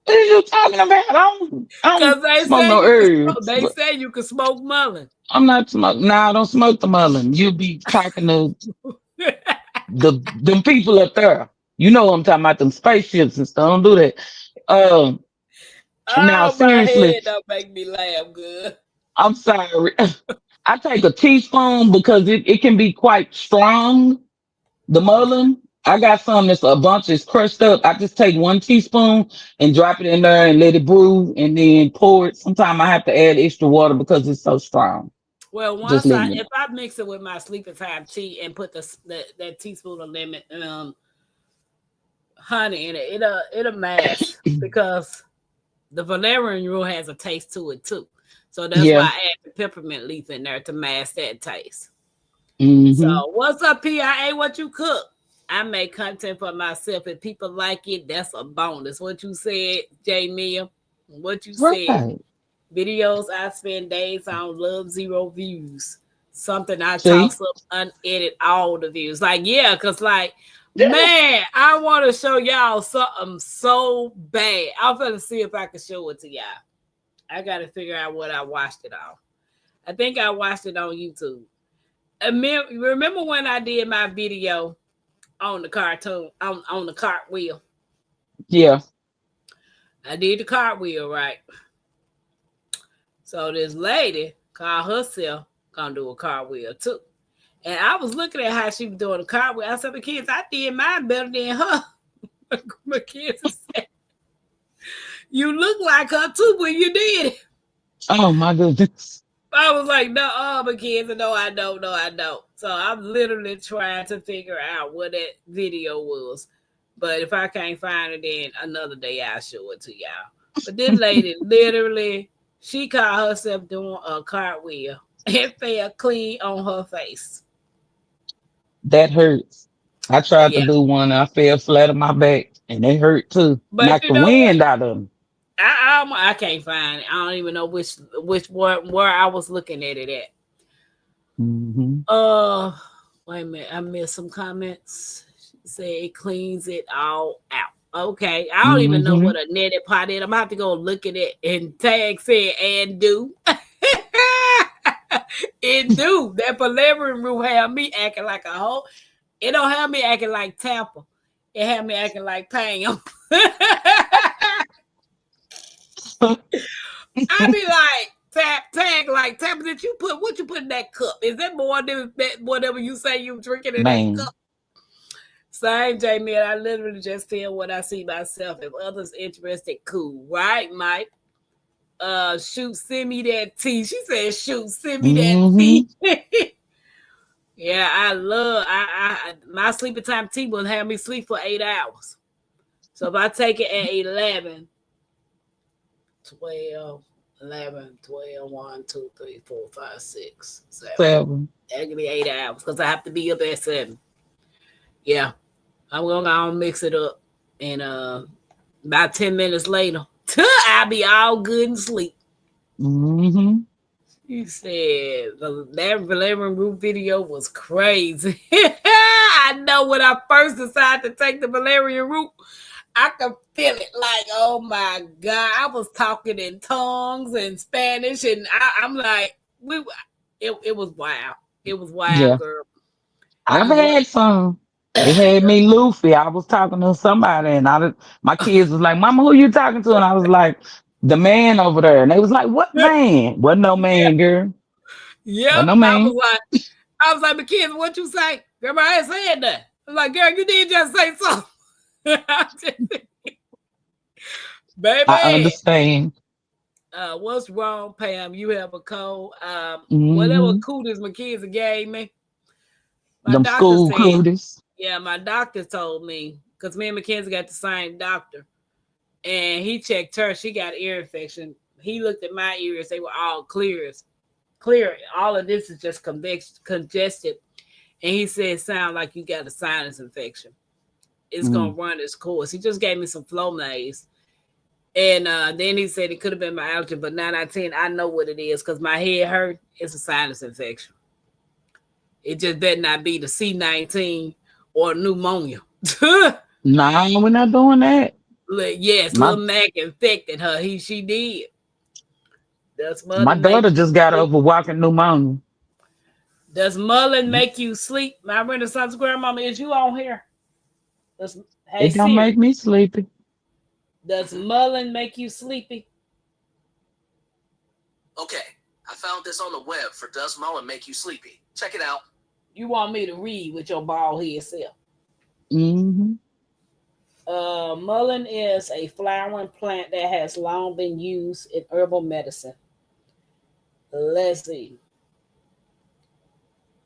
What are you talking about? I don't Cause they smoke say no you can smoke. herbs. They say you can smoke mullein. I'm not smoking. Nah, I don't smoke the mullein. You'll be talking to them people up there. You know what I'm talking about, them spaceships and stuff. Don't do that. Um, Now Oh, my seriously, head don't make me laugh good. I'm sorry. I take a teaspoon because it can be quite strong. The Mhm. mullein, I got some that's a bunch that's crushed up. I just take 1 teaspoon and drop it in there and let it brew and then pour it. Sometimes I have to add extra water because it's so strong. Well, Just once letting you if know. I mix it with my sleeping time tea and put that teaspoon of lemon honey in it, it'll mask because the valerian root has a taste to it too. So that's why Yeah. I add the peppermint leaf in there to mask that taste. So Hmm. what's up, PIA? What you cook? I make content for myself. If people like it, that's a bonus. What you said, J Mia? What you said? Right. Videos I spend days on, love zero views. Something I See? toss up, unedit all the views. Like, yeah, because like, Yeah. man, I want to show y'all something so bad. I'm gonna see if I can show it to y'all. I gotta figure out what I watched it on. I think I watched it on YouTube. Remember when I did my video on the cartoon on the cartwheel? Yeah. I did the cartwheel, right? So this lady called herself gonna do a cartwheel too. And I was looking at how she was doing the cartwheel. I said, "The kids, I did mine better than her." My kids said, "You look like her too when you did it." Oh my goodness. I was like, "No, my kids, no, I don't, no, I don't." So I'm literally trying to figure out what that video was. But if I can't find it, then another day I'll show it to y'all. But this lady literally, she caught herself doing a cartwheel and fell clean on her face. That hurts. I tried to Yeah, do one. I fell flat on my back, and they hurt too. but Knocked you the know what? wind out of them. I can't find it. I don't even know which one where I was looking at it at. Hmm. Uh, wait a minute. I missed some comments. She said it cleans it all out. Okay, I don't even know Hmm. what a netted pot is. I'm gonna have to go look at it. And tag said and do. It do. That Valerian root had me acting like a hoe. It don't have me acting like Tampa. It had me acting like Pam. I be like, tag, like, Tampa, did you put what you put in that cup? Is that more than that whatever you say you drinking in that Man. cup? Same, Jamie. I literally just feel what I see myself. If others interested, cool. Right, Mike? Shoot, send me that tea. She said, shoot, send me that Hmm. tea. Yeah, I love my sleeping time tea will have me sleep for 8 hours. So if I take it at 11, 12, 11, 12, 1, 2, 3, 4, 5, 6, 7. 7. That give me 8 hours because I have to be up at 7. Yeah. I'm gonna mix it up. And about 10 minutes later, I'll be all good and sleep. Hmm. He said that Valerian root video was crazy. I know when I first decided to take the Valerian root, I could feel it like, oh my God. I was talking in tongues and Spanish, and I'm like, it was wild. It was wild, Yeah. girl. I've I was, had some. It had yeah, me Luffy. I was talking to somebody, and my kids was like, "Mama, who you talking to?" And I was like, "The man over there." And they was like, "What man?" Wasn't no yeah, man, girl. Wasn't yep. no I was man. like, McKenzie, what you say? Girl, I ain't saying that. I'm like, girl, you did just say something. I Baby, understand. what's wrong, Pam? You have a cold. Whatever Hmm. cooties McKenzie gave me, my Them doctor school said, cooties. yeah, my doctor told me, because me and Mackenzie got the same doctor, and he checked her. She got ear infection. He looked at my ears; they were all clear. All of this is just congested, and he said, "Sound like you got a sinus infection. It's gonna Mm. run its course." He just gave me some Flonase, and then he said it could have been my allergy, but 9 out of 10, I know what it is because my head hurt. It's a sinus infection. It just better not be the C19 or pneumonia. Nah, we're not doing that. Yes, My Lil Mac infected her. She did. Does my Mullen make daughter you just got sleep? over walking pneumonia. Does Mullen make you sleep? My Renaissance grandmama, is you on here? Hey It don't make Siri, me sleepy. does Mullen make you sleepy? Okay, I found this on the web for Does Mullen make you sleepy? Check it out. You want me to read with your bald head self? Hmm. Mullein is a flowering plant that has long been used in herbal medicine. Let's see.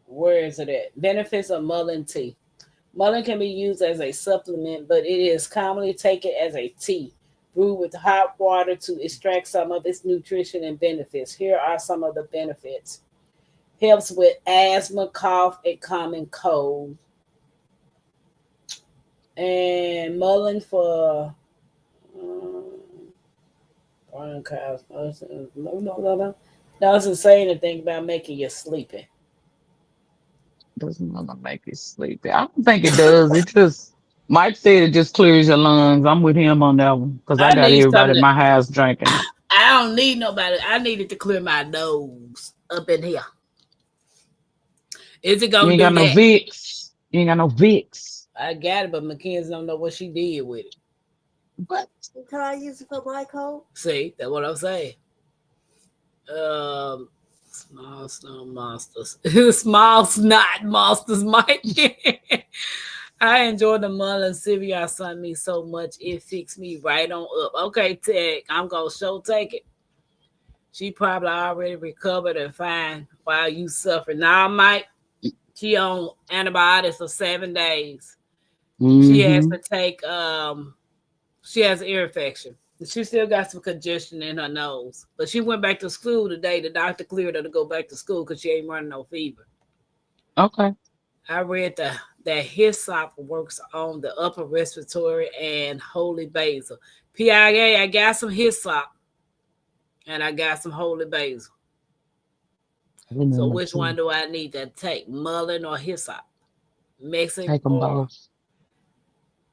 Where is it at? Benefits of mullein tea. Mullein can be used as a supplement, but it is commonly taken as a tea, brewed with hot water to extract some of its nutrition and benefits. Here are some of the benefits. Helps with asthma, cough, and common cold. And mullein for bronchitis. Doesn't say anything about making you sleepy. Doesn't gonna make you sleepy. I don't think it does. It just Mike said it just clears your lungs. I'm with him on that one because I I got need everybody something in to, my house drinking it. I don't need nobody. I needed to clear my nose up in here. Is it You gonna ain't do got no that? Vicks. You ain't got no Vicks. I got it, but Mackenzie don't know what she did with it. But Can I use it for my coat? See, that's what I'm saying. Um, small snow monsters, small snot monsters, Mike. I enjoy the mullein cereal sent me so much it fixed me right on up. Okay, Tech, I'm gonna show take it. She probably already recovered and fine while you suffer. Now, Mike, she on antibiotics for 7 days. She has mm-hmm. to take she has an ear infection. She still got some congestion in her nose. But she went back to school today. The doctor cleared her to go back to school because she ain't running no fever. Okay. I read that hyssop works on the upper respiratory and holy basil. PIA, I got some hyssop and I got some holy basil. I So remember which one too. do I need to take? Mullein or hyssop? Mexican Take them or both.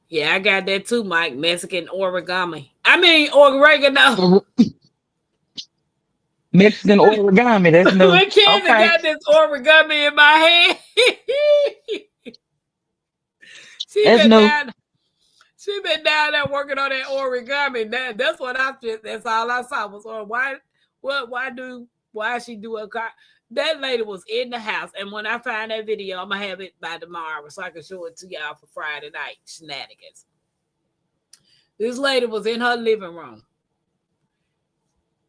yeah, I got that too, Mike. Mexican origami. I mean oregano. Mexican origami. That's new. Mackenzie Okay, got this origami in my hand. she that's been new. down. She been down there working on that origami. That's what I just. That's all I saw was on why. What? Why she do a car? That lady was in the house, and when I find that video, I'm gonna have it by tomorrow so I can show it to y'all for Friday night shenanigans. This lady was in her living room,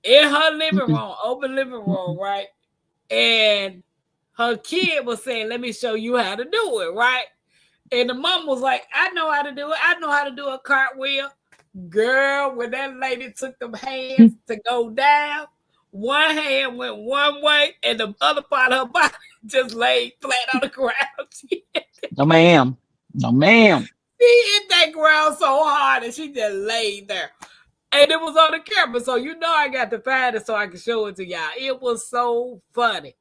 Mm-mm, open living room, mm-mm. right? And her kid was saying, "Let me show you how to do it," right? And the mom was like, "I know how to do it. I know how to do a cartwheel." Girl, when that lady took them hands to go down, one hand went one way and the other part of her body just laid flat on the ground. No, ma'am. No, ma'am. She hit that ground so hard and she just laid there. And it was on the camera, so you know I got to find it so I can show it to y'all. It was so funny.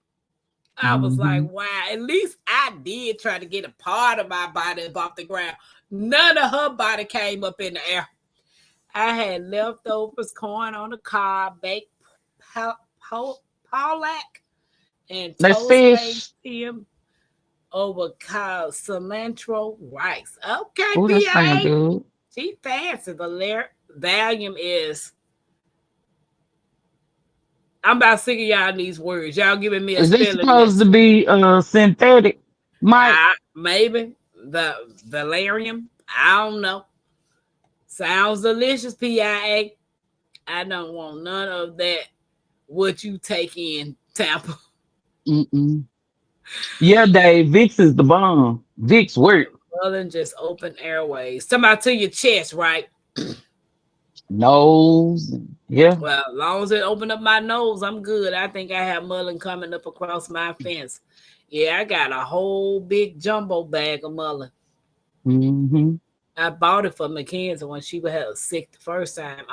I was like, Hmm. wow, at least I did try to get a part of my body up off the ground. None of her body came up in the air. I had leftovers, corn on the cob, baked pollock, and That's toast baked fish. ham over cow cilantro rice. Okay, Oh, that sound PA. good. She fancy. The volume is. I'm about sick of y'all these words. Y'all giving me a Is this spelling supposed to lesson. be synthetic, Mike? Maybe the valerium. I don't know. Sounds delicious, PIA. I don't want none of that. What you take in Tampa. Mm-mm. Yeah, Dave. Vicks is the bomb. Vicks work. Other than just open airways. Somebody to your chest, right? Nose. Yeah. Well, as long as it open up my nose, I'm good. I think I have mullein coming up across my fence. Yeah, I got a whole big jumbo bag of mullein. Hmm. I bought it for Mackenzie when she was sick the first time.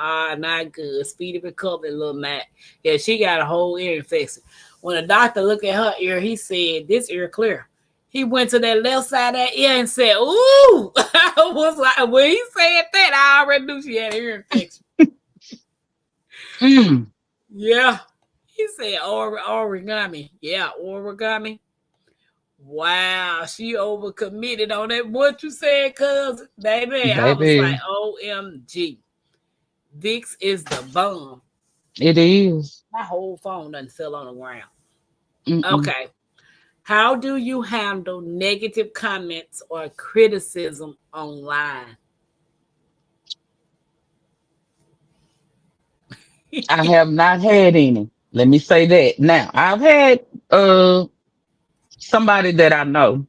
Not good. Speedy recovery, little Mac. Yeah, she got a whole ear infection. When the doctor looked at her ear, he said, "This ear clear." He went to that left side of that ear and said, "Ooh!" I was like, when he said that, I already knew she had an ear infection. Mm. Yeah. He said origami. Yeah, origami. Wow, she overcommitted on that. What you said, cuz baby? I was like, Baby, OMG. Vix is the bomb. it is. My whole phone done fell on the ground. Mm-mm. Okay. How do you handle negative comments or criticism online? I have not had any. Let me say that. Now, I've had somebody that I know.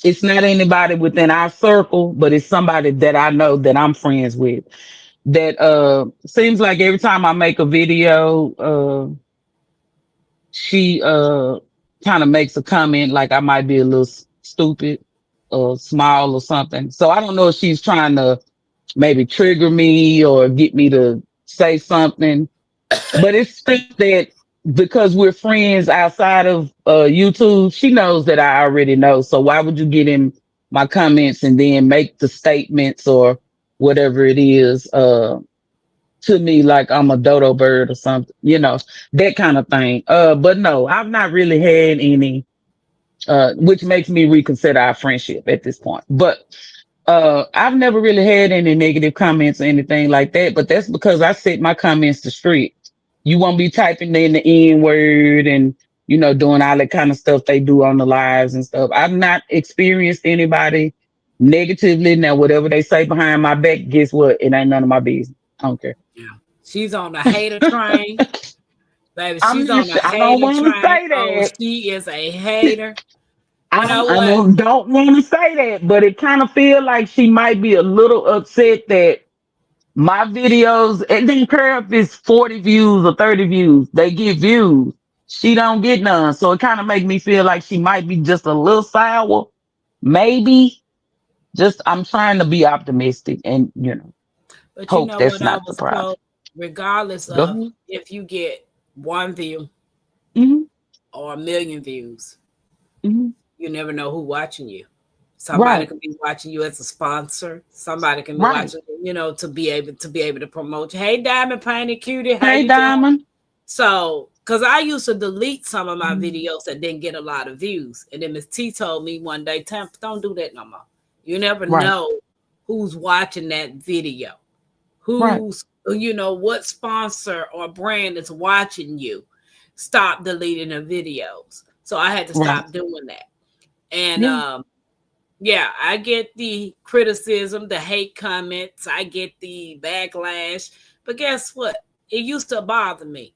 It's not anybody within our circle, but it's somebody that I know that I'm friends with. That seems like every time I make a video, she kind of makes a comment like I might be a little stupid or small or something. So I don't know if she's trying to maybe trigger me or get me to say something. But it's stuff that because we're friends outside of YouTube, she knows that I already know. So why would you get in my comments and then make the statements or whatever it is to me like I'm a dodo bird or something, that kind of thing. But no, I've not really had any, which makes me reconsider our friendship at this point. But I've never really had any negative comments or anything like that, but that's because I set my comments to street. You won't be typing in the N word and doing all that kind of stuff they do on the lives and stuff. I've not experienced anybody negatively. Now, whatever they say behind my back, guess what? It ain't none of my business. I don't care. Yeah. She's on the hater train. Baby, I'm she's not on the sure. I don't hater want to train. say Oh, that. she is a hater. You know I what? don't want to say that, but it kind of feel like she might be a little upset that my videos, it didn't care if it's 40 views or 30 views. They get views. She don't get none. So it kind of make me feel like she might be just a little sour maybe. Just I'm trying to be optimistic and But you hope know that's what I not the was problem. told? Regardless Go of ahead. if you get one view Hmm. or a million views, Hmm. you never know who watching you. Somebody Right. could be watching you as a sponsor. Somebody can be Right. watching, to be able to promote you. Hey, Diamond Painted Cutie, how Hey, you doing? Diamond. So, because I used to delete some of my Mhm. videos that didn't get a lot of views, and then Miss T told me one day, "Tampa, don't do that no more. You never Right. know who's watching that video, Right. what sponsor or brand is watching you. Stop deleting the videos." So I had to Right. stop doing that. And Yeah. yeah, I get the criticism, the hate comments, I get the backlash. But guess what? It used to bother me.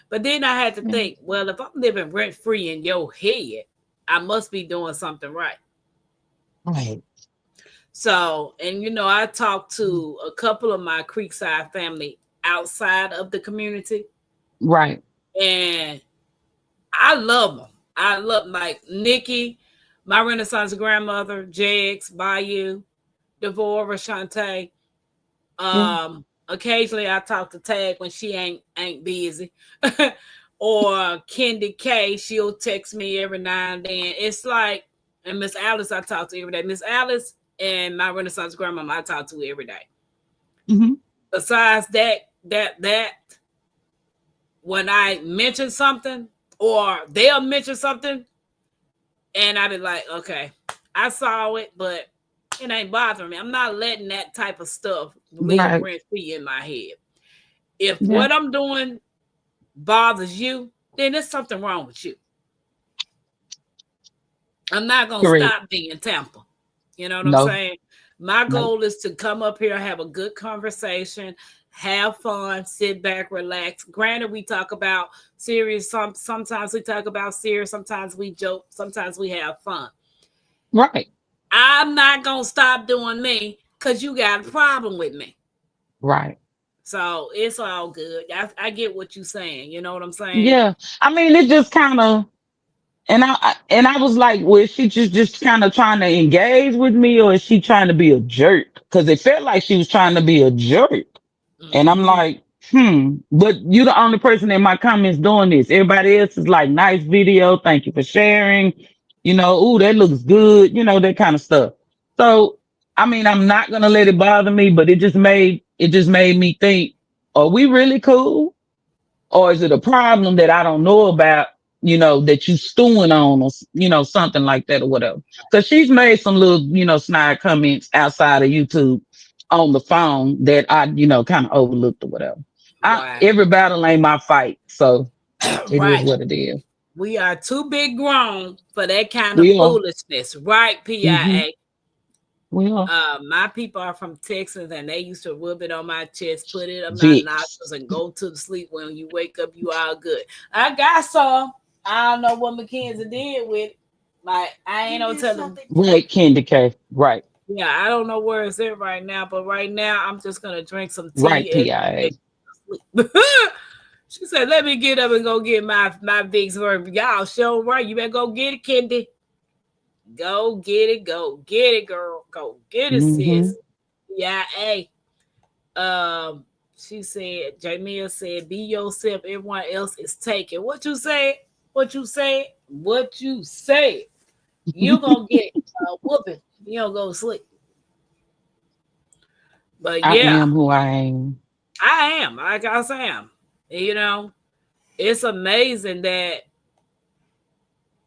But then I had to Yeah. think, well, if I'm living rent free in your head, I must be doing something right. Right. So, and I talked to a couple of my Creekside family outside of the community, Right. and I love them. I love like Nikki, my Renaissance grandmother, Jex, Bayou, Devora, Chante. Yeah. Occasionally I talk to Tag when she ain't busy. Or Kendi K, she'll text me every now and then. It's like, and Miss Alice I talk to every day. Miss Alice and my Renaissance grandmama I talk to every day. Hmm. Besides that, when I mention something or they'll mention something, and I be like, okay, I saw it, but it ain't bothering me. I'm not letting that type of stuff live Right. rent free in my head. If Yeah. what I'm doing bothers you, then there's something wrong with you. I'm not gonna Correct. stop being Tampa. You know what I'm No. saying? My No. goal is to come up here, have a good conversation, have fun, sit back, relax. Granted, we talk about serious. Sometimes we talk about serious. Sometimes we joke. Sometimes we have fun. Right. I'm not gonna stop doing me because you got a problem with me. Right. So it's all good. I get what you're saying. You know what I'm saying? Yeah. I mean, it just kind of, and I was like, well, is she just kind of trying to engage with me, or is she trying to be a jerk? Because it felt like she was trying to be a jerk. And I'm Mm-hmm. like, but you the only person in my comments doing this. Everybody else is like, nice video. Thank you for sharing. Ooh, that looks good. That kind of stuff. So, I mean, I'm not going to let it bother me, but it just made me think, are we really cool? Or is it a problem that I don't know about, that you stewing on, or, something like that or whatever. Cause she's made some little, snide comments outside of YouTube on the phone that I, kind of overlooked or whatever. Right. Every battle ain't my fight. So it is Right. what it is. We are too big grown for that kind of We are. foolishness, right? Hmm. PIA. We are. My people are from Texas, and they used to rub it on my chest, put it on my Vicks. nostrils, and go to the sleep. When you wake up, you all good. I got some. I don't know what Mackenzie did with it. Like I ain't You no did telling. something Right, Candy K. Right. Yeah, I don't know where it's at right now, but right now I'm just gonna drink some Right, tea and PIA. sleep. She said, "Let me get up and go get my Vicks for y'all." Show right, you better go get it, Kendi. Go get it, girl. Go get it, Hmm. sis. Yeah, hey. Um, she said, Jamia said, be yourself, everyone else is taken. What you say? What you say? What you say? You gonna get whooping. You don't go to sleep. But I yeah, am who I am. I am. Like I am. You know, it's amazing that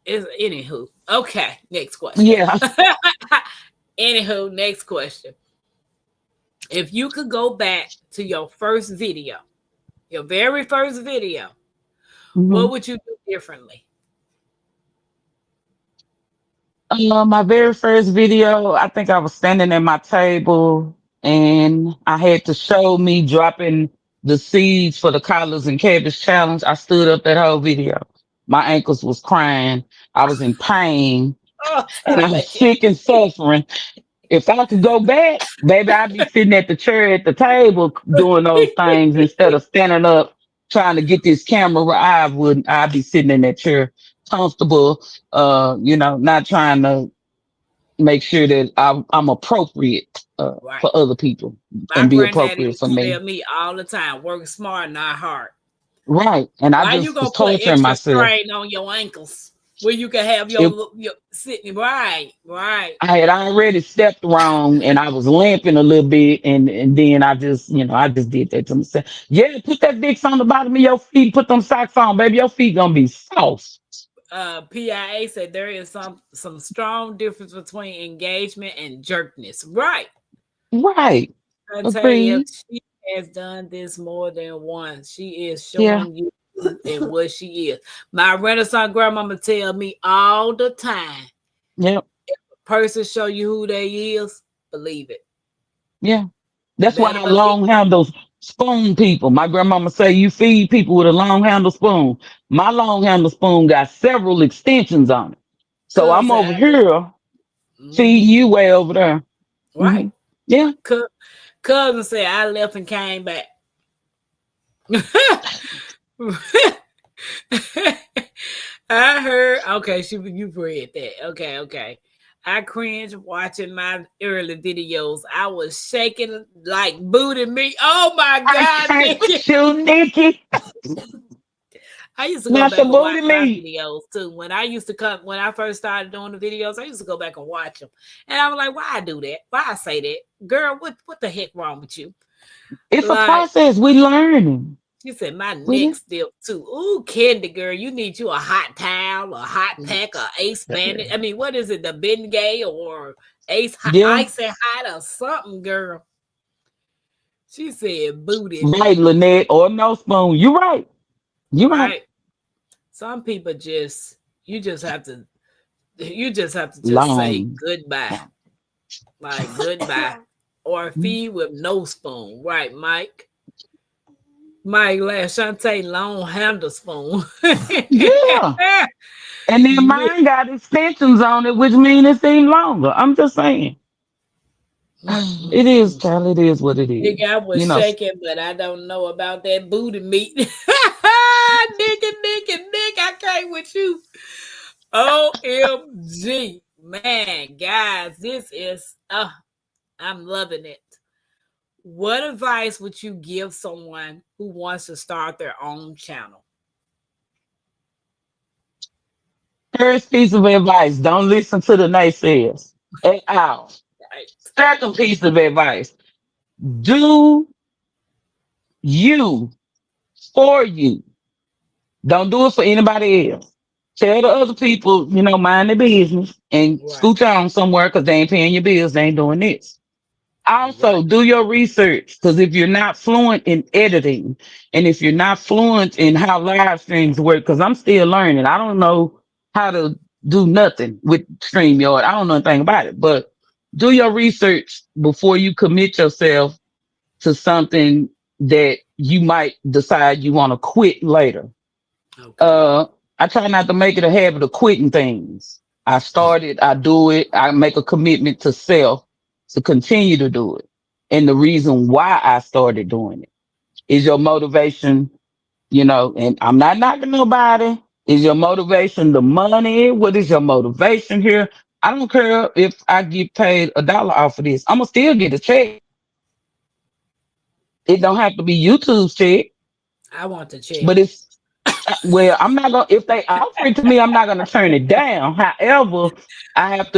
it's anywho. Okay, next question. Yeah. Anywho, next question. If you could go back to your first video, your very first video, Hmm. what would you do differently? My very first video, I think I was standing at my table and I had to show me dropping the seeds for the collards and cabbage challenge. I stood up that whole video. My ankles was crying. I was in pain Oh, and I stop was it. sick and suffering. If I could go back, baby, I'd be sitting at the chair at the table doing those things instead of standing up trying to get this camera. I'd be sitting in that chair comfortable, not trying to make sure that I'm appropriate Right. for other people My and be granddaddy appropriate used for to me. tell me all the time, work smart, not hard. Right. And I Why you just was gonna put torturing extra myself. strain on your ankles where you can have It, your sitting right, right. I had already stepped wrong and I was limping a little bit and then I just, I just did that to myself. Yeah, put that dicks on the bottom of your feet, put them socks on, baby. Your feet gonna be soft. PIA said there is some strong difference between engagement and jerkness. Right. Right. I tell you, Agreed. she has done this more than once. She is Yeah. showing you and what she is. My Renaissance grandmama tell me all the time, Yep. person show you who they is, believe it. Yeah. That's why Better I believe. long handle spoon people. My grandmama say you feed people with a long handle spoon. My long handle spoon got several extensions on it. So I'm Cause over here feeding mm-hmm, you way over there. right. Yeah. Co- Cousin said I left and came back. I heard. Okay, you read that. Okay, okay. I cringe watching my early videos. I was shaking like booty meat. Oh my I god, can't Nikki! with you, Nikki. I used to go Not back some and watch booty my meat. videos too. When I first started doing the videos, I used to go back and watch them, and I was like, "Why I do that? Why I say that, girl? What the heck wrong with you?" It's a Like process. We learning. she said, my We neck still too. Ooh, Candy girl, you need you a hot towel, a hot pack, a Ace Bandit. I mean, what is it, the Bengay or yeah. Ice and Hot or something, girl? She said, booty Right, meat, Lynette. Or no spoon. You right. You right. right? Some people you just have to, you just have to just say Long. goodbye, like goodbye, or feed with no spoon, right, Mike? Mike last Chante long handle spoon. Yeah. And then mine got extensions on it, which means it seems longer. I'm just saying. It is, child. It is what it is. Nigga, I was You know, shaking, but I don't know about that booty meat. Nick, I can't with you. OMG. Man, guys, this is, I'm loving it. What advice would you give someone who wants to start their own channel? first piece of advice, don't listen to the naysayers at all. Right. Second piece of advice, do you for you. Don't do it for anybody else. Tell the other people, mind their business and Right. scooch on somewhere because they ain't paying your bills. They ain't doing this. Right. Also, do your research because if you're not fluent in editing and if you're not fluent in how live streams work, because I'm still learning, I don't know how to do nothing with StreamYard. I don't know anything about it, but do your research before you commit yourself to something that you might decide you want to quit later. Okay. Uh, I try not to make it a habit of quitting things. I start it, I do it, I make a commitment to self to continue to do it. And the reason why I started doing it is your motivation, and I'm not knocking nobody. Is your motivation the money? What is your motivation here? I don't care if I get paid $1 off of this. I'm gonna still get a check. It don't have to be YouTube's check, I want to check. but it's well, I'm not gonna if they offer it to me, I'm not gonna turn it down. However,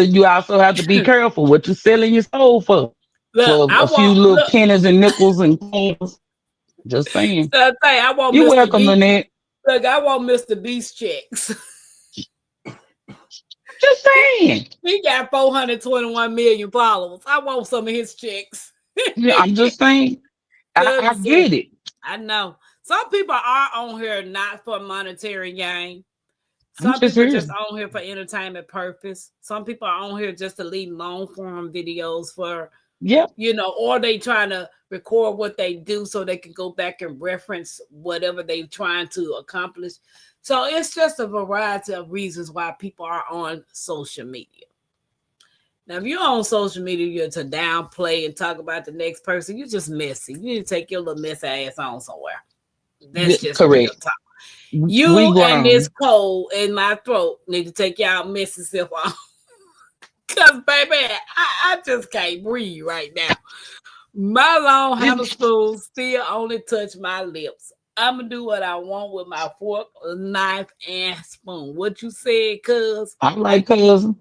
you also have to be careful what you're selling your soul Look, for I a few want little look. pennies and nickels and coins. Just saying. So I want You're Mr. welcome, B. Lynette. Look, I want Mr. Beast checks. Just saying. He got 421 million followers. I want some of his checks. Yeah, I'm just saying. I Cousin said, get it. I know. Some people are on here not for monetary gain. I'm Some just people are here. just on here for entertainment purpose. Some people are on here just to leave long form videos for, Yep. or they trying to record what they do so they can go back and reference whatever they're trying to accomplish. So it's just a variety of reasons why people are on social media. Now, if you're on social media, you're to downplay and talk about the next person, you're just messy. You need to take your little messy ass on somewhere. That's just real Correct. talk. We You and this grown. cold in my throat need to take y'all messy self off. Cause baby, I just can't breathe right now. My long handle spoon still only touch my lips. I'm gonna do what I want with my fork, knife, and spoon. What you said, cuz? I'm I like, cousin.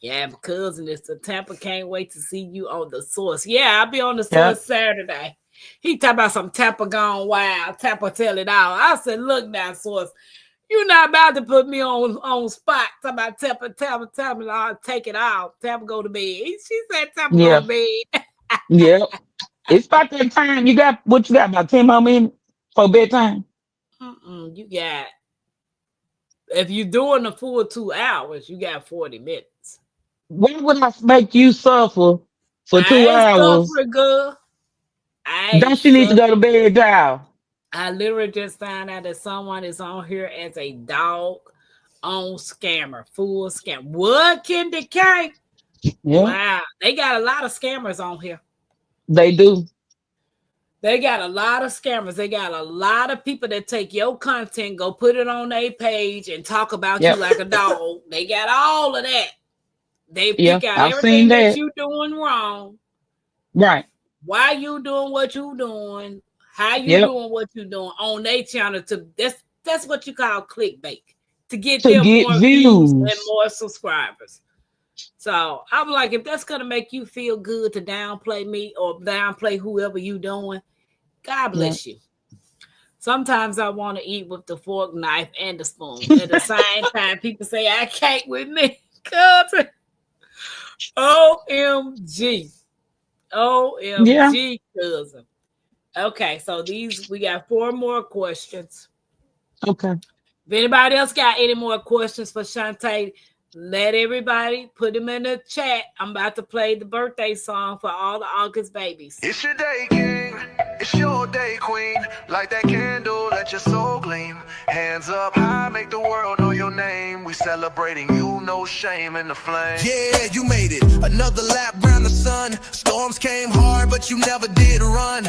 Yeah, my cousin is the Tampa. Can't wait to see you on the source. Yeah, I'll be on the source Yep. Saturday. He talk about some Tampa gone wild. Tampa tell it all. I said, look now, source. You not about to put me on spot. Talk about Tampa, I'll take it out. Tampa go to bed. She said Tampa go to Yeah. bed. Yep. It's about that time. You got what you got about 10 more minutes for bedtime. You got, if you're doing the full 2 hours, you got 40 minutes. Why would I make you suffer for two I ain't hours? suffering, girl. I ain't Don't you need to suffering. go to bed, child? I literally just found out that someone is on here as a dog on scammer, full scam. What, Kendi K? Yeah, Wow, they got a lot of scammers on here. they do. They got a lot of scammers. They got a lot of people that take your content, go put it on their page, and talk about you Yep. like a dog. They got all of that. They Yeah, pick out I've seen everything that that. you doing wrong, Right. why you doing what you doing, how you Yep. doing what you doing on their channel. To that's what you call clickbait, to get To them get more views and views. more subscribers. So I'm like, if that's gonna make you feel good to downplay me or downplay whoever you doing, God Yeah. bless you. Sometimes I want to eat with the fork, knife, and the spoon. At the same time, people say I can't with me. God, OMG. Yeah. OMG, cousin. Okay, so these we got four more questions. Okay. If anybody else got any more questions for Chante, let everybody put them in the chat. I'm about to play the birthday song for all the August babies. It's your day, king. It's your day, queen. Light that candle, let your soul gleam. Hands up high, make the world know your name. We celebrating you, no shame in the flame. Yeah, you made it. Another lap round the sun. Storms came hard, but you never did run.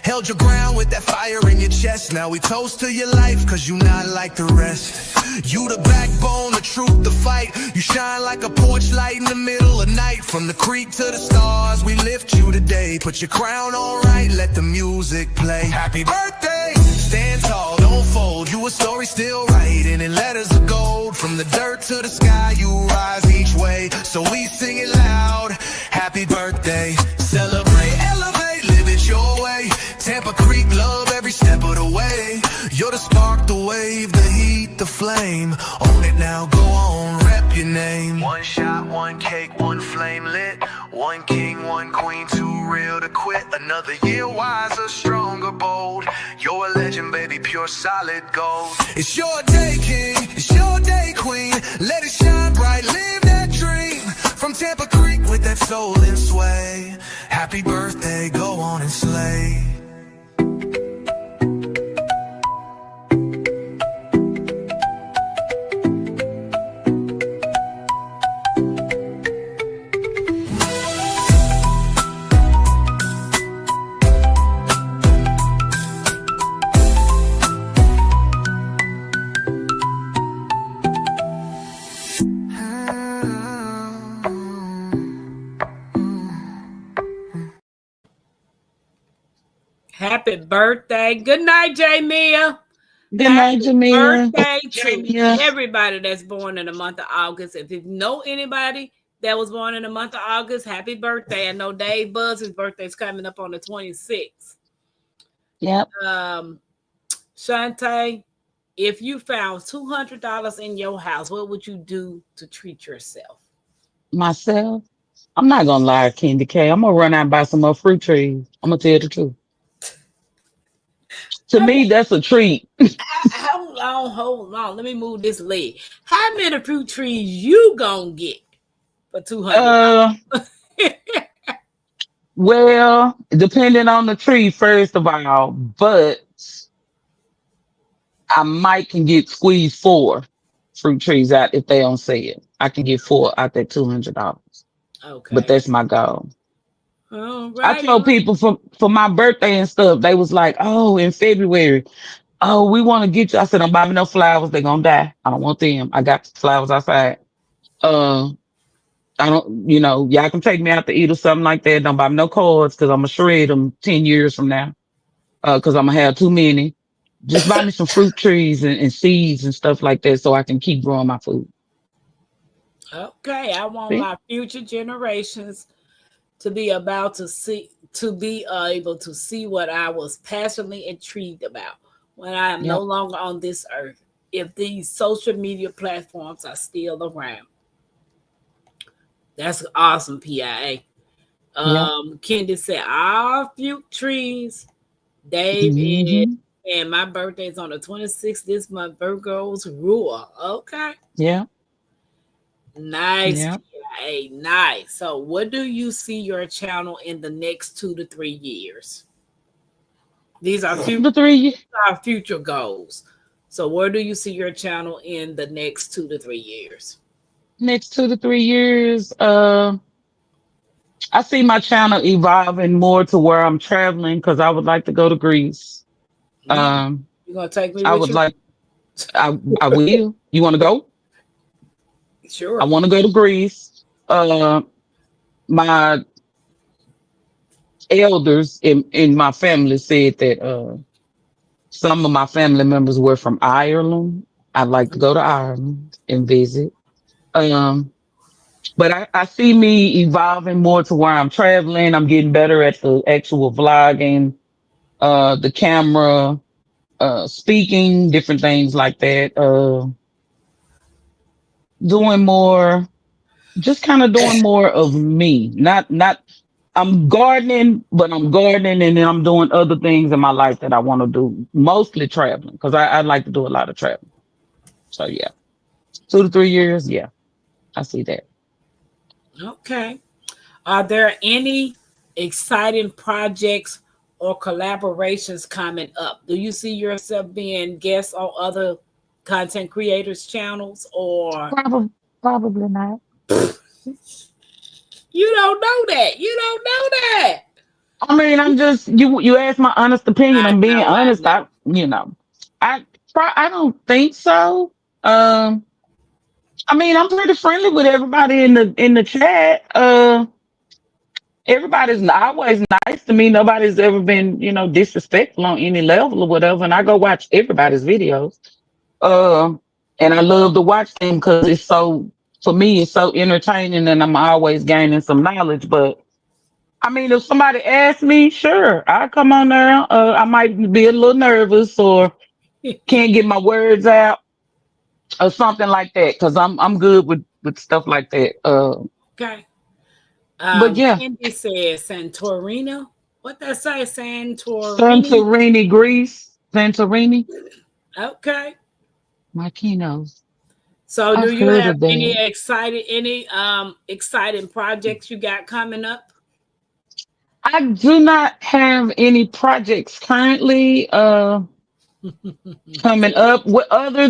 Held your ground with that fire in your chest. Now we toast to your life, cause you not like the rest. You the backbone, the truth, the fight. You shine like a porch light in the middle of night. From the creek to the stars, we lift you today. Put your crown on right, let the music play. Happy birthday! Stand tall, don't fold. You a story still writing in letters of gold. From the dirt to the sky, you rise each way. So we sing it loud. Happy birthday. Celebrate, elevate, live it your way. Tampa Creek, love every step of the way. You're the spark, the wave, the heat, the flame. Own it now, go on, rep your name. One shot, one cake, one flame lit. One king, one queen, too real to quit. Another year wiser, stronger, bold. You're a legend, baby, pure solid gold. It's your day, king, it's your day, queen. Let it shine bright, live that dream. From Tampa Creek with that soul and sway. Happy birthday, go on and slay. Happy birthday. Good night, Jamia. Good night, Happy Jamia. birthday to Jamia. everybody that's born in the month of August. If you know anybody that was born in the month of August, happy birthday. I know Dave Buzz's birthday is coming up on the 26th. Yep. Chante, if you found $200 in your house, what would you do to treat yourself? Myself. I'm not gonna lie, Candy K. I'm gonna run out and buy some more fruit trees. I'm gonna tell you the truth. To How me, many, that's a treat. how long? Hold on. Let me move this leg. How many fruit trees you gonna get for $200? Uh, well, depending on the tree, first of all, but I might can get squeeze four fruit trees out if they don't say it. I can get four out that $200, but Okay. that's my goal. All I right. told people for my birthday and stuff, they was like, "Oh, in February, oh, we want to get you." I said, "Don't buy me no flowers; they're gonna die. I don't want them. I got flowers outside." Uh, I don't, y'all can take me out to eat or something like that. Don't buy me no cards because I'm gonna shred them 10 years from now. Because I'm gonna have too many. Just buy me some fruit trees and seeds and stuff like that so I can keep growing my food. Okay, I want See? my future generations to be about to be able to see what I was passionately intrigued about when I am no Yep. longer on this earth. If these social media platforms are still around, that's awesome, PIA. Yep. Kendi said, all fruit trees. Dave is, Hmm. and my birthday's on the 26th this month. Virgo's rule. Okay. Yeah. Nice, Yeah. PIA. Nice. So, what do you see your channel in the next 2 to 3 years? These are The 3 future goals. So, where do you see your channel in the next 2 to 3 years? next 2 to 3 years, I see my channel evolving more to where I'm traveling because I would like to go to Greece. Mm. Um, You gonna take me I with would you? like, I will. You want to go? I Sure. want to go to Greece. My elders in my family said that some of my family members were from Ireland. I'd like to go to Okay. Ireland and visit. Um, but I see me evolving more to where I'm traveling. I'm getting better at the actual vlogging, the camera, speaking, different things like that. Doing more, just kind of doing more of me. Not I'm gardening, but I'm gardening and then I'm doing other things in my life that I want to do, mostly traveling because I like to do a lot of traveling. So yeah, 2 to 3 years. Yeah, I see that. Okay. Are there any exciting projects or collaborations coming up? Do you see yourself being guests on other content creators' channels, or Probably not. you don't know that? You don't know that. I mean, I'm just you asked my honest opinion. I I'm being know, I honest. know. I I don't think so. Um, I mean, I'm pretty friendly with everybody in the chat. Everybody's always nice to me. Nobody's ever been, disrespectful on any level or whatever. And I go watch everybody's videos. Uh, and I love to watch them because for me, it's so entertaining and I'm always gaining some knowledge. But I mean, if somebody asks me, sure, I'll come on there. I might be a little nervous or can't get my words out or something like that because I'm good with stuff like that. Okay. But yeah, Kendi says Santorino. What that say? Santorini. Santorini, Greece, Santorini, Okay. Mykonos. So, do I've you heard have of any that. exciting projects you got coming up? I do not have any projects currently coming See? up other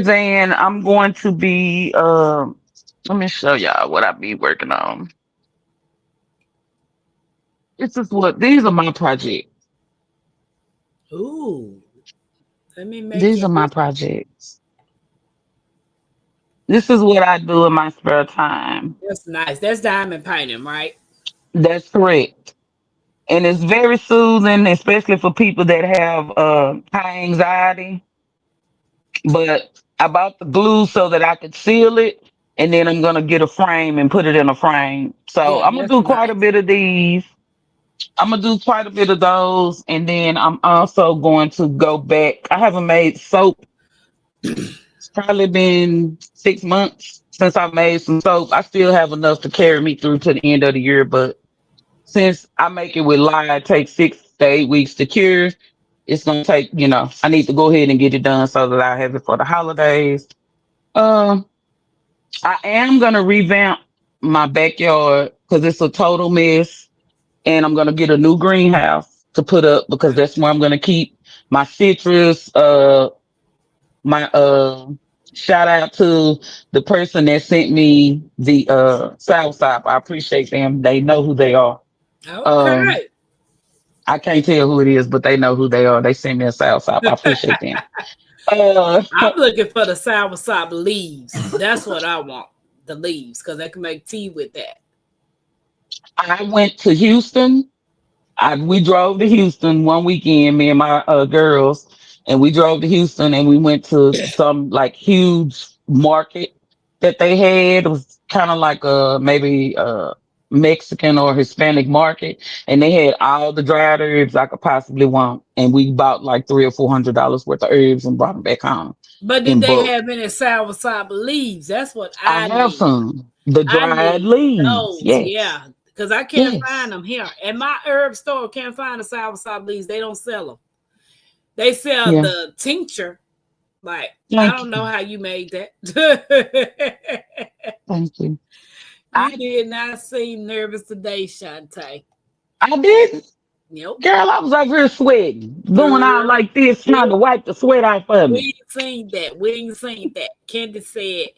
than I'm going to be let me show y'all what I be working on. This is what these are my projects. Ooh, let me make These it. are my projects. This is what I do in my spare time. That's nice. That's diamond painting, right? That's correct. And it's very soothing, especially for people that have high anxiety. But I bought the glue so that I could seal it, and then I'm gonna get a frame and put it in a frame. So Yeah, I'm gonna that's do quite a nice. bit of these. I'm gonna do quite a bit of those, and then I'm also going to go back. I haven't made soap. It's probably been 6 months since I made some soap. I still have enough to carry me through to the end of the year, but since I make it with lye, it takes 6 to 8 weeks to cure. It's gonna take, I need to go ahead and get it done so that I have it for the holidays. Um, I am gonna revamp my backyard because it's a total mess, and I'm gonna get a new greenhouse to put up because that's where I'm gonna keep my citrus. My shout out to the person that sent me the soursop. I appreciate them. They know who they are. Um, Okay. I can't tell who it is, but they know who they are. They sent me a soursop. I appreciate them. I'm looking for the soursop leaves. That's what I want. The leaves, because I can make tea with that. I went to Houston. We drove to Houston one weekend, me and my girls, and we drove to Houston and we went to some like huge market that they had. It was kind of like maybe Mexican or Hispanic market, and they had all the dried herbs I could possibly want. And we bought like $300 or $400 worth of herbs and brought them back home But did in they bulk. have any soursop leaves? That's what I I have need. some the I dried need leaves. those, Yes, yeah, because I can't find yes. them here. At my herb store, can't find the soursop leaves. They don't sell them. They sell Yeah. the tincture. Like, I Thank don't know you. how you made that. Thank you. You I did not seem nervous today, Chante. I did. Nope. Girl, I was over here sweating, doing all Girl, like this, trying it, to wipe the sweat off of me. we ain't seen that. We ain't seen that. Kendi said,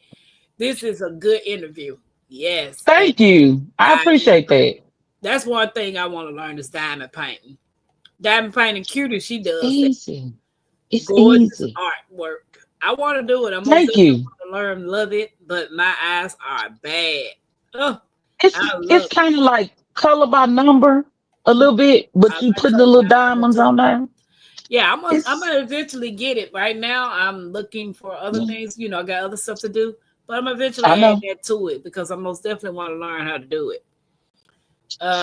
this is a good interview. Yes. And Thank you. I diamond, appreciate that. that's one thing I want to learn is diamond painting. Diamond painting cute as she does that. Easy. It's Gorgeous easy. artwork. I want to do it. I most Thank definitely you. want to learn, love it, but my eyes are bad. Oh, I It's love it. kind of like color by number a little bit, I but you like put the color little by number diamonds too. on there. Yeah, I'm It's gonna eventually get it. Right now, I'm looking for other yeah, things. I got other stuff to do, but I'm I eventually add know. that to it because I most definitely want to learn how to do it.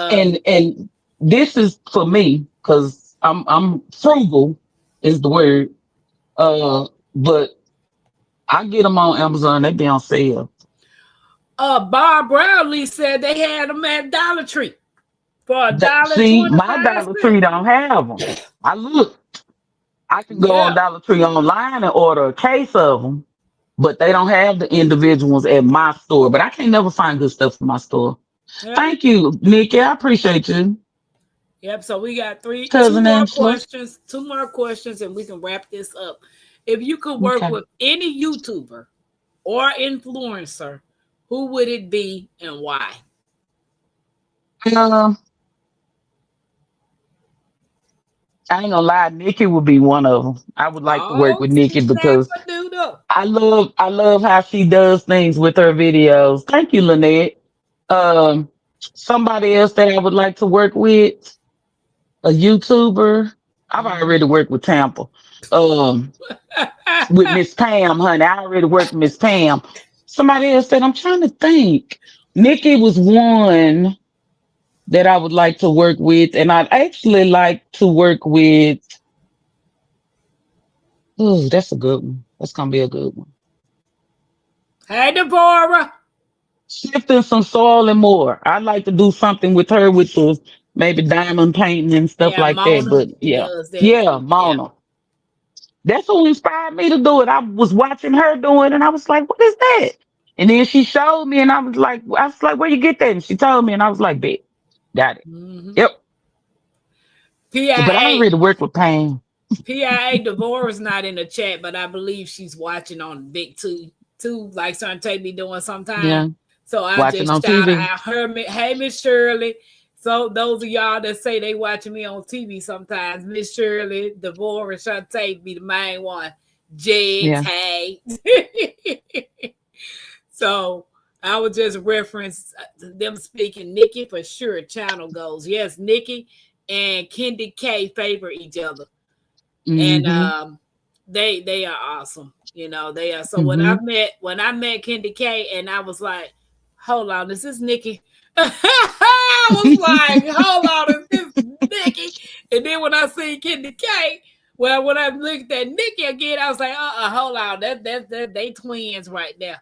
And Um, and this is for me because I'm frugal is the word. But I get them on Amazon. They be on sale. Bob Bradley said they had them at Dollar Tree for a dollar See, my 25 Dollar Tree cents. don't have them. I look. I can go on Yeah, Dollar Tree online and order a case of them, but they don't have the individuals at my store. But I can't never find good stuff in my store. yeah. Thank you, Nikki. I appreciate you, Yep. So we got two cousin more Angela. questions, and we can wrap this up. If you could work Okay. with any YouTuber or influencer, who would it be and why? Um, I ain't gonna lie, Nikki would be one of them. I would like to work Oh, with Nikki because snapper doodle. I love how she does things with her videos. Thank you, Lynette. Um, somebody else that I would like to work with, a YouTuber. I've Mhm. already worked with Tampa. Um, with Miss Pam, honey. I already worked with Miss Pam. Somebody else said, I'm trying to think. Nikki was one that I would like to work with, and I'd actually like to work with. Oh, that's a good one. That's gonna be a good one. Hey, Deborah. Shifting some soil and more. I'd like to do something with her with the maybe diamond painting and stuff Yeah, like that. Mona. But She yeah, does that yeah, too. Yeah. Mona. That's who inspired me to do it. I was watching her do it, and I was like, "What is that?" And then she showed me, and I was like, "Where you get that?" And she told me, and I was like, "Bet, got it." hmm Yep. But I PIA. already worked with Pam. PIA Devorah's not in the chat, but I believe she's watching on Big Two, like Shantae be doing sometimes. Yeah, So I watching just on shout TV. out her. Hey, Miss Shirley. So those of y'all that say they watching me on TV sometimes, Miss Shirley, Devorah, Shantae be the main one. Jed, Yeah. hey. So I would just reference them speaking. Nikki for sure. Channel goes. Yes, Nikki and Kendi K favor each other, and Mm-hmm. they are awesome. They are. So when Mm-hmm. I met Kendi K, and I was like, hold on, is this Nikki? I was like, hold on, is this Nikki? And then when I see Kendi K, well, when I looked at Nikki again, I was like, hold on, that they twins right there.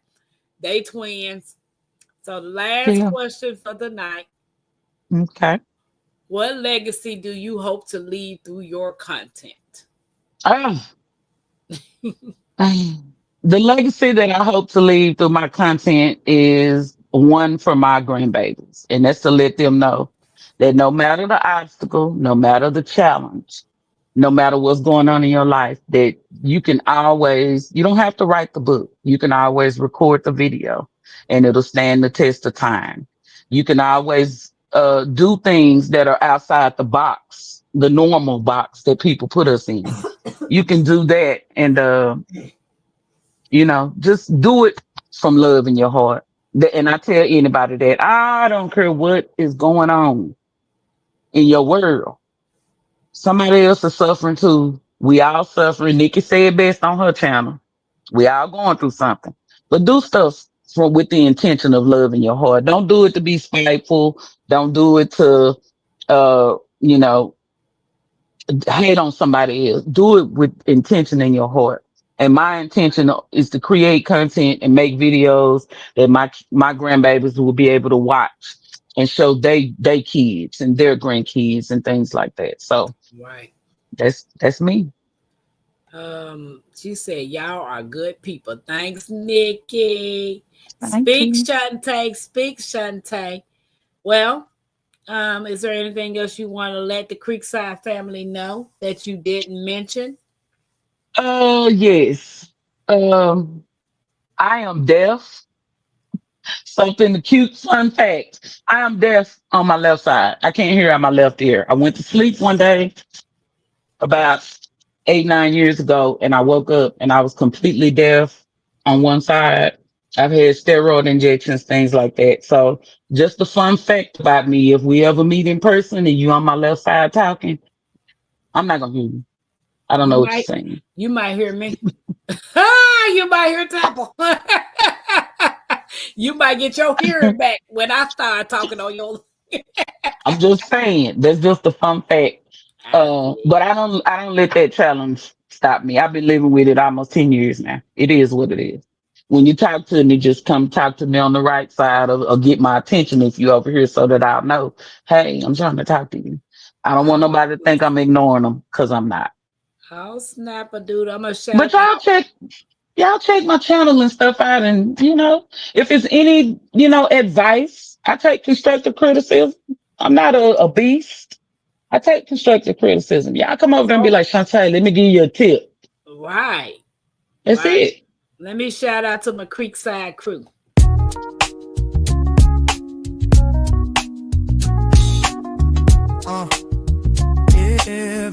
They twins. So the last Yeah. question for the night: Okay. what legacy do you hope to leave through your content? Ah, the legacy that I hope to leave through my content is one for my grandbabies, and that's to let them know that no matter the obstacle, no matter the challenge, no matter what's going on in your life, that you don't have to write the book. You can always record the video and it'll stand the test of time. You can always do things that are outside the box the normal box that people put us in. You can do that and just do it from love in your heart. And I tell anybody that I don't care what is going on in your world. Somebody else is suffering too. We all suffering. Nikki said best on her channel. We all going through something. But do stuff from with the intention of love in your heart. Don't do it to be spiteful. Don't do it to uh, you know, hate on somebody else. Do it with intention in your heart. And my intention is to create content and make videos that my grandbabies will be able to watch and show they kids and their grandkids and things like that. So Right. that's me. She said, y'all are good people. Thanks, Nikki. Thank Speak, you. Chante. Speak, Chante. Well, is there anything else you want to let the Creekside family know that you didn't mention? Yes. Um, I am deaf. Something cute fun fact. I am deaf on my left side. I can't hear out my left ear. I went to sleep one day about 8, 9 years ago, and I woke up and I was completely deaf on one side. I've had steroid injections, things like that. So just a fun fact about me, if we ever meet in person and you on my left side talking, I'm not gonna hear you. I don't You know what might you're saying. you might hear me. You might hear Tampa. You might get your hearing back when I start talking on your. I'm just saying, that's just a fun fact. I see. But I don't let that challenge stop me. I've been living with it almost 10 years now. It is what it is. When you talk to me, just come talk to me on the right side or get my attention if you over here so that I'll know, hey, I'm trying to talk to you. I don't want nobody to think I'm ignoring them because I'm not. I'll snap a dude. I'm gonna But shout out. y'all check my channel and stuff out. And, if it's any, advice, I take constructive criticism. I'm not a beast. I take constructive criticism. Y'all come over there and be So like, Chante, let me give you a tip. right, That's right. it. Let me shout out to my Creekside crew. Yeah.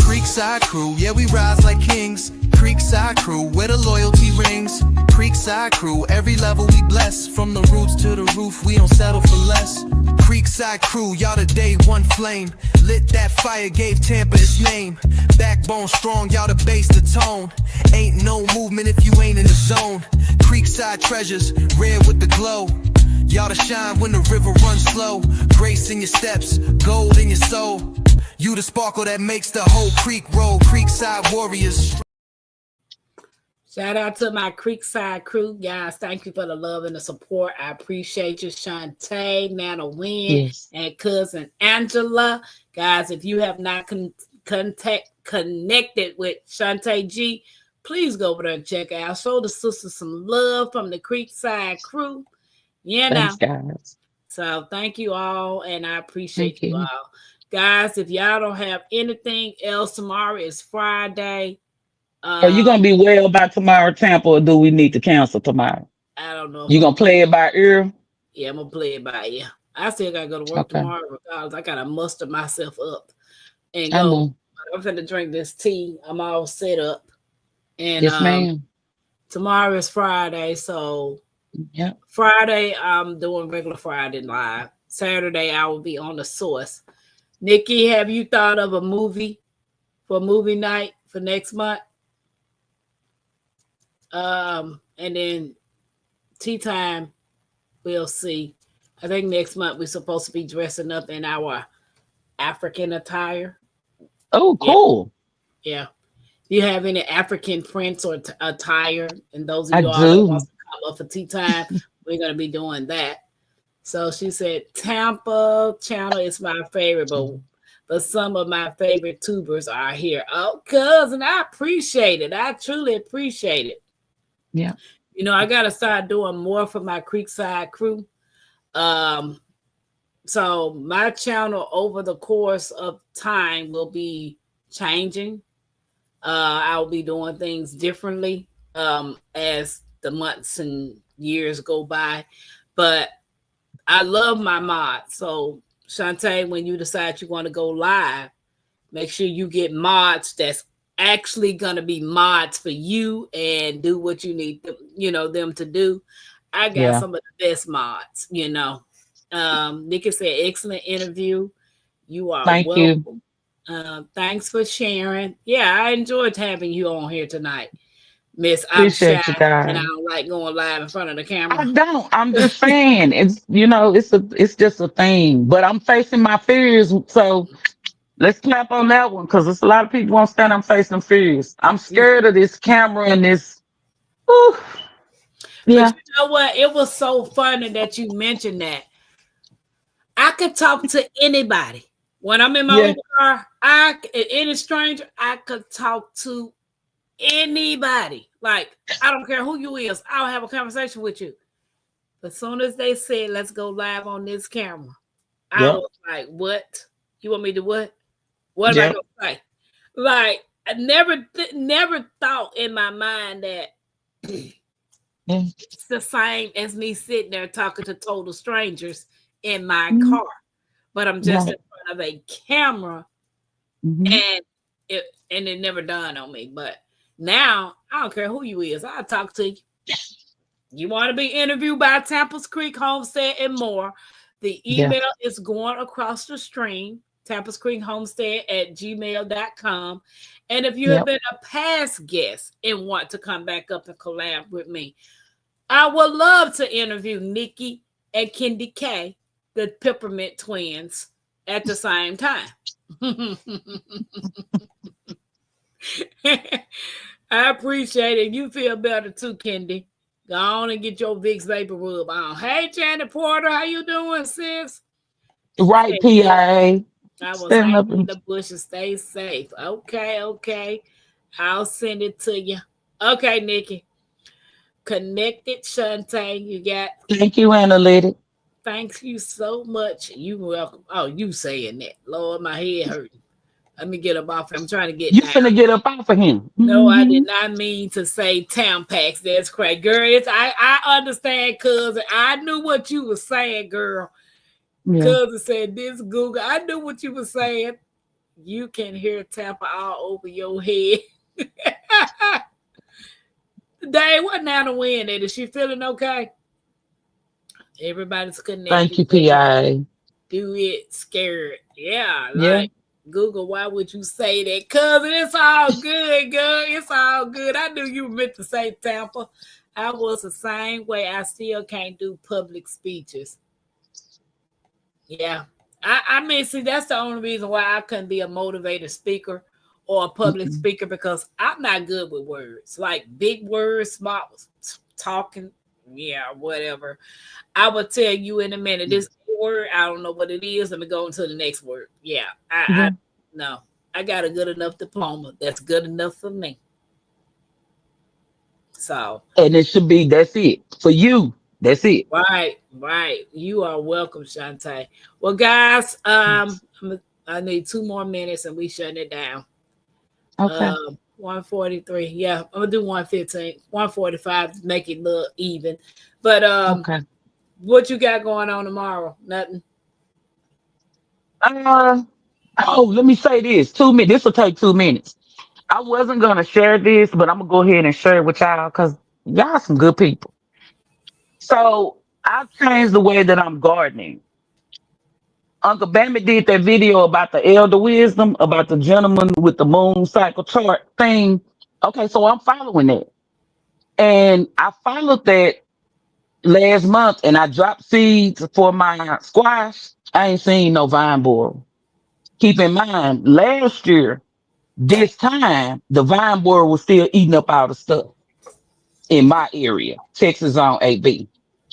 Creekside crew, yeah, we rise like kings. Creekside crew, where the loyalty rings. Creekside crew, every level we bless. From the roots to the roof, we don't settle for less. Creekside crew, y'all the day one flame. Lit that fire, gave Tampa its name. Backbone strong, y'all the base, the tone. Ain't no movement if you ain't in the zone. Creekside treasures, red with the glow. Y'all to shine when the river runs slow. Grace in your steps, gold in your soul. You the sparkle that makes the whole creek roll. Creekside warriors. Shout out to my Creekside crew, guys. Thank you for the love and the support. I appreciate you, Chante, Nana Wynn, Yes. and cousin Angela. Guys, if you have not connected with Chante G, please go over there and check out. Show the sisters some love from the Creekside crew. You know. Thanks, guys. So thank you all, and I appreciate Thank you you. all. Guys, if y'all don't have anything else, tomorrow is Friday. Are you Um, going to be well by tomorrow, Tampa, or do we need to cancel tomorrow? I don't know if You I'm going to play it by ear? yeah, I'm gonna play it by ear. I still gotta go to work Okay. tomorrow because I gotta muster myself up and I go. know. I'm finna drink this tea. I'm all set up. And Yes, ma'am. tomorrow is Friday, so Yep. Friday I'm doing regular Friday live. Saturday I will be on the source. Nikki, have you thought of a movie for movie night for next month? And then tea time, we'll see. I think next month we're supposed to be dressing up in our African attire. Oh, Yeah, cool. yeah. Do you have any African prints or attire? And those of I you all that wants do. to come up for tea time, we're gonna be doing that. So she said, Tampa channel is my favorite, but some of my favorite tubers are here. Oh, cousin, I appreciate it. I truly appreciate it. Yeah. I gotta start doing more for my Creekside crew. Um, so my channel over the course of time will be changing. I'll be doing things differently as the months and years go by. But I love my mods. So Chante, when you decide you want to go live, make sure you get mods that's actually gonna be mods for you and do what you need them, them to do. I got Yeah. some of the best mods, Nikki said excellent interview. You are Thank you. welcome. Thanks for sharing. Yeah, I enjoyed having you on here tonight. Miss, I'm shy Appreciate you and I guys. don't like going live in front of the I camera. don't. I'm just saying it's it's just a thing. But I'm facing my fears. So let's clap on that one because there's a lot of people won't stand. I'm facing fears. I'm scared of this camera and this. Whew. But Yeah. you know what? It was so funny that you mentioned that. I could talk to anybody. When I'm in my Yeah. Uber car, any stranger, I could talk to anybody. Like, I don't care who you is, I'll have a conversation with you. But as soon as they said, let's go live on this camera, I Yep. was like, what? You want me to what? What am I Yep. gonna say? Like, I never thought in my mind that Yeah. it's the same as me sitting there talking to total strangers in my Mhm. car. But I'm just in Right. front of a camera, Hmm. and it never dawned on me. But now I don't care who you is, I'll talk to you. You want to be interviewed by Tampa's Creek Homestead and more. The Yeah. email is going across the stream, Tampa's Creek Homestead at gmail.com. And if you have Yep. been a past guest and want to come back up and collab with me, I would love to interview Nikki and Kendi K, the Peppermint twins, at the same time. I appreciate it. You feel better too, Kendi. Go on and get your Vicks Vapor Rub on. Hey, Janet Porter, how you doing, sis? She Right. said, good. PIA. I was Stand hanging up in and the bush and stay safe. Okay, okay. I'll send it to you. Okay, Nikki. Connected, Chante. You got thank you, Analytic. thanks you so much. You welcome. Oh, you saying that. Lord, my head hurting. Let me get up off. I'm trying to get You down. finna get up off of him. No, I Hmm. did not mean to say Tampax. That's crazy. Girl, I understand, cousin. I knew what you were saying, girl. Yeah. Cousin said this Google. I knew what you were saying. You can hear Tampa all over your head. Dave, what now to win it? Is she feeling okay? Everybody's Thank connected. you, Ready. PIA. Do it scared. Yeah, Yeah. like Google, why would you say that? Cousin, it's all good, girl. It's all good. I knew you meant to say Tampa. I was the same way. I still can't do public speeches. Yeah. I mean, see, that's the only reason why I couldn't be a motivated speaker or a public Mm-mm. speaker because I'm not good with words. Like big words, small talking, yeah, whatever. I will tell you in a minute. This word, I don't know what it is. Let me go into the next word. Yeah, I Yeah. no, I got a good enough diploma. That's good enough for me. So, And it should be that's it for you. That's it. right, right. You are welcome, Shantae. Well, guys, I need 2 more minutes and we shutting it down. Okay. 143. Yeah, I'm gonna do 115, 145 to make it look even. But Okay. what you got going on tomorrow? Nothing. Uh oh, let me say this. 2 minutes. This will take 2 minutes. I wasn't gonna share this, but I'm gonna go ahead and share it with y'all because y'all some good people. So I've changed the way that I'm gardening. Uncle Bammy did that video about the elder wisdom, about the gentleman with the moon cycle chart thing. Okay, so I'm following that. And I followed that last month and I dropped seeds for my squash. I ain't seen no vine borer. Keep in mind, last year, this time, the vine borer was still eating up all the stuff in my area, Texas on AB.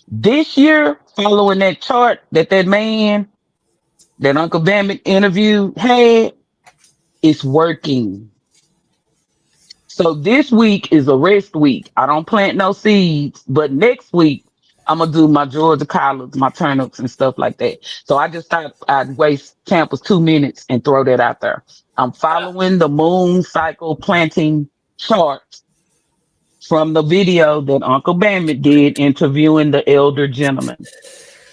This year, following that chart that man, that Uncle Bambitt interview had, it's working. So this week is a rest week. I don't plant no seeds, but next week I'm gonna do my Georgia collards, my turnips and stuff like that. So I just thought I'd waste Tampa's 2 minutes and throw that out there. I'm following the moon cycle planting chart from the video that Uncle Bambitt did interviewing the elder gentleman.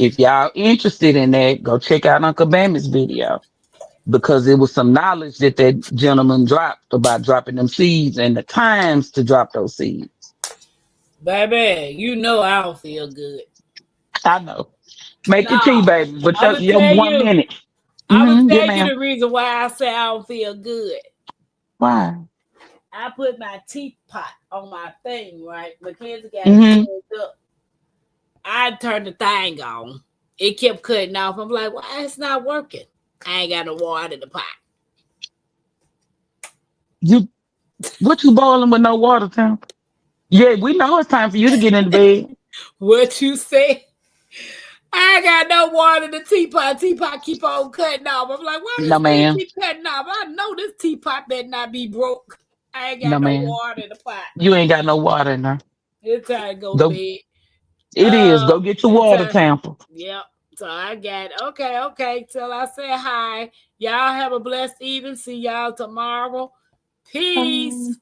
If y'all interested in that, go check out Uncle Bammy's video because it was some knowledge that that gentleman dropped about dropping them seeds and the times to drop those seeds. Baby, you know I don't feel good. I know. Make your No, tea, baby, but I'm gonna your tell one you. minute. I'm gonna Yeah, tell you ma'am. the reason why I say I don't feel good. Why? I put my teapot on my thing, right? Mackenzie got it Mm-hmm. plugged up. I turned the thing on. It kept cutting off. I'm like, why it's not working? I ain't got no water in the pot. You what you boiling with no water, Tim? Yeah, we know it's time for you to get into bed. What you say? I ain't got no water in the teapot. Teapot keep on cutting off. I'm like, why No, this thing ma'am. keep cutting off? I know this teapot better not be broke. I ain't No, got no ma'am. water in the pot. You ain't got no water in there. It's time to go to Go. bed. It is. Go get your It's water, time. Tampa. Yep. So I got okay. Till I say hi. Y'all have a blessed evening. See y'all tomorrow. Peace.